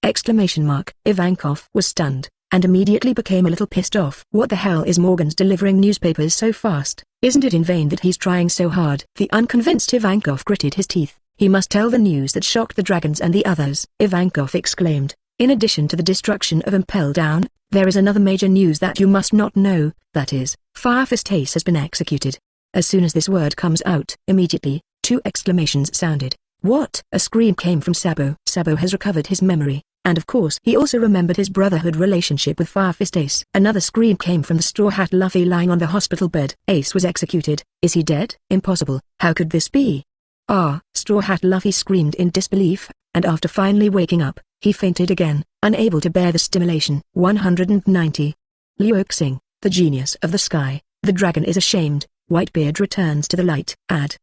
[SPEAKER 1] Exclamation mark. Ivankov was stunned, and immediately became a little pissed off. What the hell is Morgan's delivering newspapers so fast? Isn't it in vain that he's trying so hard? The unconvinced Ivankov gritted his teeth. He must tell the news that shocked the dragons and the others. Ivankov exclaimed, "In addition to the destruction of Impel Down, there is another major news that you must not know, that is, Firefist Ace has been executed." As soon as this word comes out, immediately, two exclamations sounded. "What?" A scream came from Sabo. Sabo has recovered his memory, and of course he also remembered his brotherhood relationship with Firefist Ace. Another scream came from the Straw Hat Luffy lying on the hospital bed. "Ace was executed. Is he dead?" "Impossible. How could this be?" "Ah!" Straw Hat Luffy screamed in disbelief, and after finally waking up, he fainted again, unable to bear the stimulation. 190. Luo Xing, the genius of the sky. The dragon is ashamed. Whitebeard returns to the light.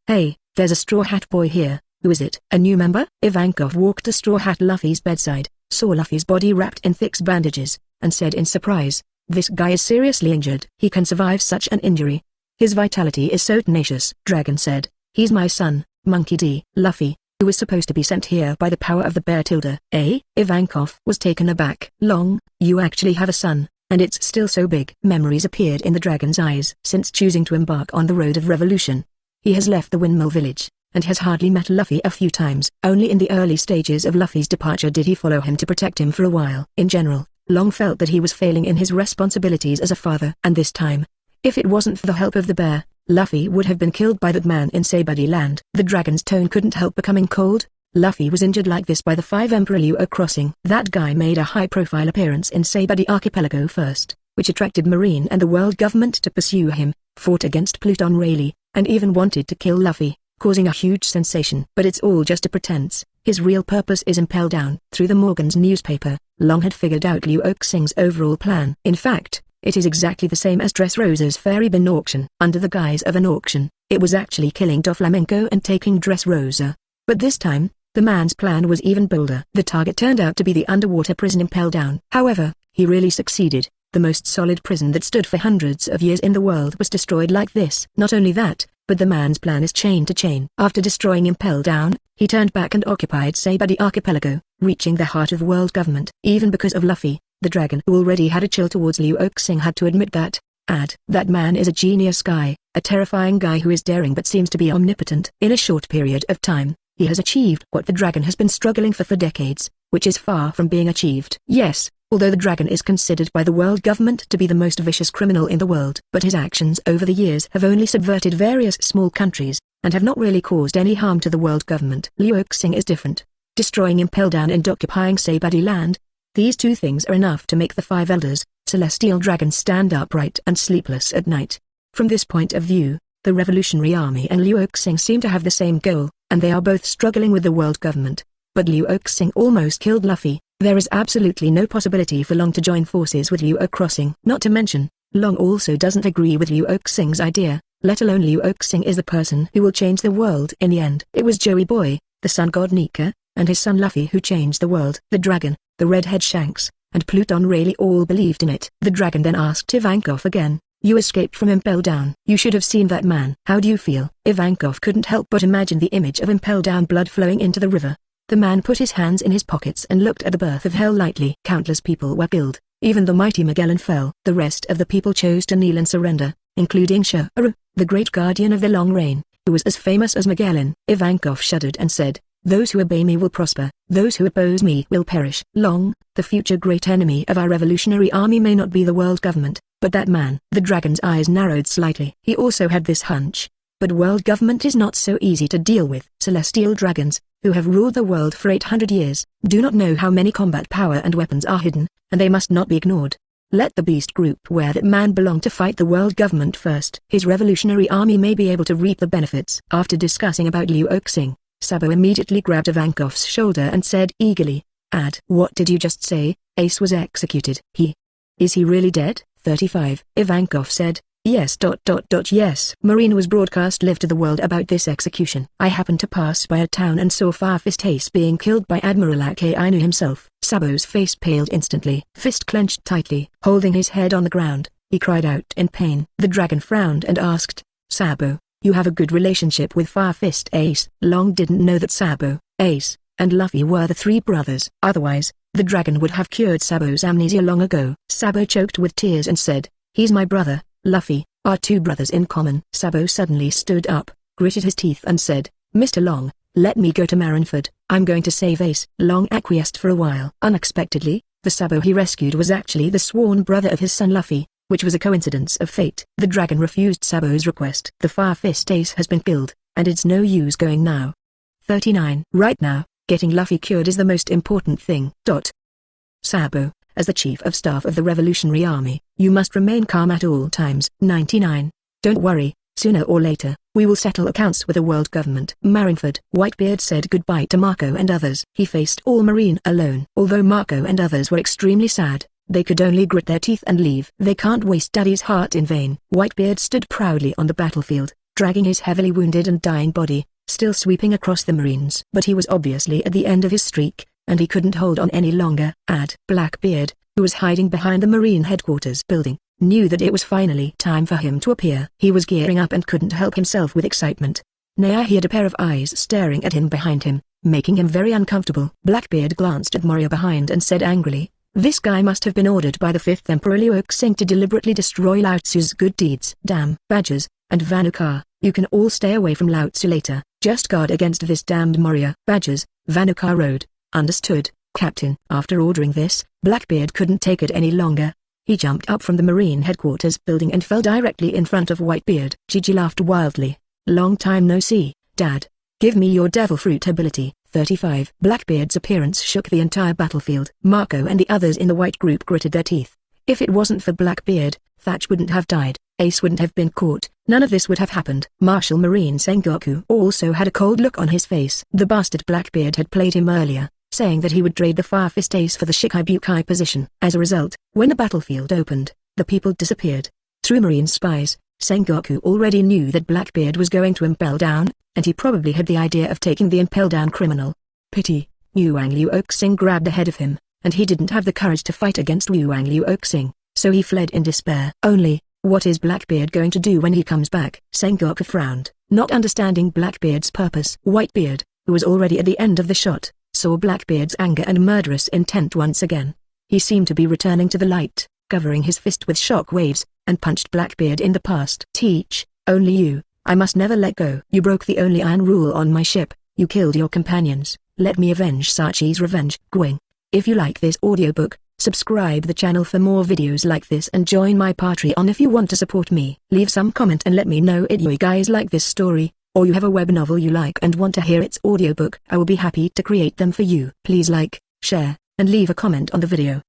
[SPEAKER 1] Hey, there's a Straw Hat boy here. Who is it? A new member? Ivankov walked to Straw Hat Luffy's bedside, saw Luffy's body wrapped in thick bandages, and said in surprise, "This guy is seriously injured. He can survive such an injury. His vitality is so tenacious." Dragon said, "He's my son, Monkey D. Luffy, who was supposed to be sent here by the power of the bear tilde." "Eh?" Ivankov was taken aback. "Long, you actually have a son, and it's still so big." Memories appeared in the dragon's eyes. Since choosing to embark on the road of revolution, he has left the Windmill Village, and has hardly met Luffy a few times. Only in the early stages of Luffy's departure did he follow him to protect him for a while. In general, Long felt that he was failing in his responsibilities as a father. And this time, if it wasn't for the help of the bear, Luffy would have been killed by that man in Saibadi Land. The dragon's tone couldn't help becoming cold. Luffy was injured like this by the 5 Emperor Luo crossing. That guy made a high-profile appearance in Saibadi Archipelago first, which attracted Marine and the world government to pursue him, fought against Pluton Rayleigh, and even wanted to kill Luffy, causing a huge sensation. But it's all just a pretense. His real purpose is Impel Down. Through the Morgan's newspaper, Long had figured out Luo Xing's overall plan. In fact, it is exactly the same as Dressrosa's Fairy Bin auction. Under the guise of an auction, it was actually killing Doflamenco and taking Dressrosa. But this time, the man's plan was even bolder. The target turned out to be the underwater prison Impel Down. However, he really succeeded. The most solid prison that stood for hundreds of years in the world was destroyed like this. Not only that, but the man's plan is chain to chain. After destroying Impel Down, he turned back and occupied Saibadi Archipelago, reaching the heart of world government. Even because of Luffy, the dragon who already had a chill towards Luo Xing had to admit that, that man is a genius guy, a terrifying guy who is daring but seems to be omnipotent. In a short period of time, he has achieved what the dragon has been struggling for decades, which is far from being achieved. Yes, although the dragon is considered by the world government to be the most vicious criminal in the world, but his actions over the years have only subverted various small countries, and have not really caused any harm to the world government. Luo Xing is different. Destroying Impel Down and occupying Saibadi Land, these two things are enough to make the 5 elders, celestial dragons, stand upright and sleepless at night. From this point of view, the Revolutionary Army and Luo Xing seem to have the same goal, and they are both struggling with the world government. But Luo Xing almost killed Luffy. There is absolutely no possibility for Long to join forces with Luo crossing. Not to mention, Long also doesn't agree with Luo Xing's idea, let alone Luo Xing is the person who will change the world in the end. It was Joey Boy, the sun god Nika, and his son Luffy who changed the world. The dragon, the redhead Shanks, and Pluton Rayleigh all believed in it. The dragon then asked Ivankov again, "You escaped from Impel Down. You should have seen that man. How do you feel?" Ivankov couldn't help but imagine the image of Impel Down blood flowing into the river. The man put his hands in his pockets and looked at the birth of hell lightly. Countless people were killed, even the mighty Magellan fell. The rest of the people chose to kneel and surrender, including Shuru, the great guardian of the Long Reign, who was as famous as Magellan. Ivankov shuddered and said, "Those who obey me will prosper, those who oppose me will perish." Long, the future great enemy of our revolutionary army, may not be the world government, but that man. The dragon's eyes narrowed slightly. He also had this hunch. But world government is not so easy to deal with. Celestial dragons, who have ruled the world for 800 years, do not know how many combat power and weapons are hidden, and they must not be ignored. Let the beast group where that man belonged to fight the world government first. His revolutionary army may be able to reap the benefits. After discussing about Luo Xing, Sabo immediately grabbed Ivankov's shoulder and said eagerly, "What did you just say? Ace was executed. Is he really dead?" 35. Ivankov said, Yes. Yes. Marine was broadcast live to the world about this execution. I happened to pass by a town and saw Fist Ace being killed by Admiral Akainu himself. Sabo's face paled instantly. Fist clenched tightly. Holding his head on the ground, he cried out in pain. The dragon frowned and asked, Sabo, you have a good relationship with Fist Ace. Long didn't know that Sabo, Ace, and Luffy were the three brothers. Otherwise, the dragon would have cured Sabo's amnesia long ago. Sabo choked with tears and said, he's my brother, Luffy, our two brothers in common. Sabo suddenly stood up, gritted his teeth and said, Mr. Long, let me go to Marineford. I'm going to save Ace. Long acquiesced for a while. Unexpectedly, the Sabo he rescued was actually the sworn brother of his son Luffy, which was a coincidence of fate. The dragon refused Sabo's request. The Fist Ace has been killed, and it's no use going now. 39. Right now, getting Luffy cured is the most important thing. Sabo, as the chief of staff of the Revolutionary Army, you must remain calm at all times. 99. Don't worry, sooner or later, we will settle accounts with the world government. Marineford. Whitebeard said goodbye to Marco and others. He faced all Marine alone. Although Marco and others were extremely sad, they could only grit their teeth and leave. They can't waste Daddy's heart in vain. Whitebeard stood proudly on the battlefield, dragging his heavily wounded and dying body, still sweeping across the Marines. But he was obviously at the end of his streak, and he couldn't hold on any longer. Blackbeard, who was hiding behind the Marine headquarters building, knew that it was finally time for him to appear. He was gearing up and couldn't help himself with excitement. Now he had a pair of eyes staring at him behind him, making him very uncomfortable. Blackbeard glanced at Moria behind and said angrily, this guy must have been ordered by the 5th Emperor Luo Xing to deliberately destroy Lao Tzu's good deeds. Damn. Badgers, and Vanukar, you can all stay away from Lao Tzu later. Just guard against this damned Moria. Badgers, Vanukar roared. Understood, Captain. After ordering this, Blackbeard couldn't take it any longer. He jumped up from the Marine headquarters building and fell directly in front of Whitebeard. Gigi laughed wildly. Long time no see, Dad. Give me your devil fruit ability. 35. Blackbeard's appearance shook the entire battlefield. Marco and the others in the white group gritted their teeth. If it wasn't for Blackbeard, Thatch wouldn't have died, Ace wouldn't have been caught, none of this would have happened. Marshal Marine Sengoku also had a cold look on his face. The bastard Blackbeard had played him earlier, saying that he would trade the Fist Ace for the Shikibukai position. As a result, when the battlefield opened, the people disappeared. Through Marine spies, Sengoku already knew that Blackbeard was going to impel down, and he probably had the idea of taking the impel down criminal. Pity, Luo Xing grabbed ahead of him, and he didn't have the courage to fight against Luo Xing, so he fled in despair. Only, what is Blackbeard going to do when he comes back? Sengoku frowned, not understanding Blackbeard's purpose. Whitebeard, who was already at the end of the shot, saw Blackbeard's anger and murderous intent once again. He seemed to be returning to the light, covering his fist with shock waves, and punched Blackbeard in the past. Teach, only you, I must never let go. You broke the only iron rule on my ship, you killed your companions, let me avenge Sachi's revenge. Gwing. If you like this audiobook, subscribe the channel for more videos like this and join my Patreon if you want to support me. Leave some comment and let me know if you guys like this story, or you have a web novel you like and want to hear its audiobook. I will be happy to create them for you. Please like, share, and leave a comment on the video.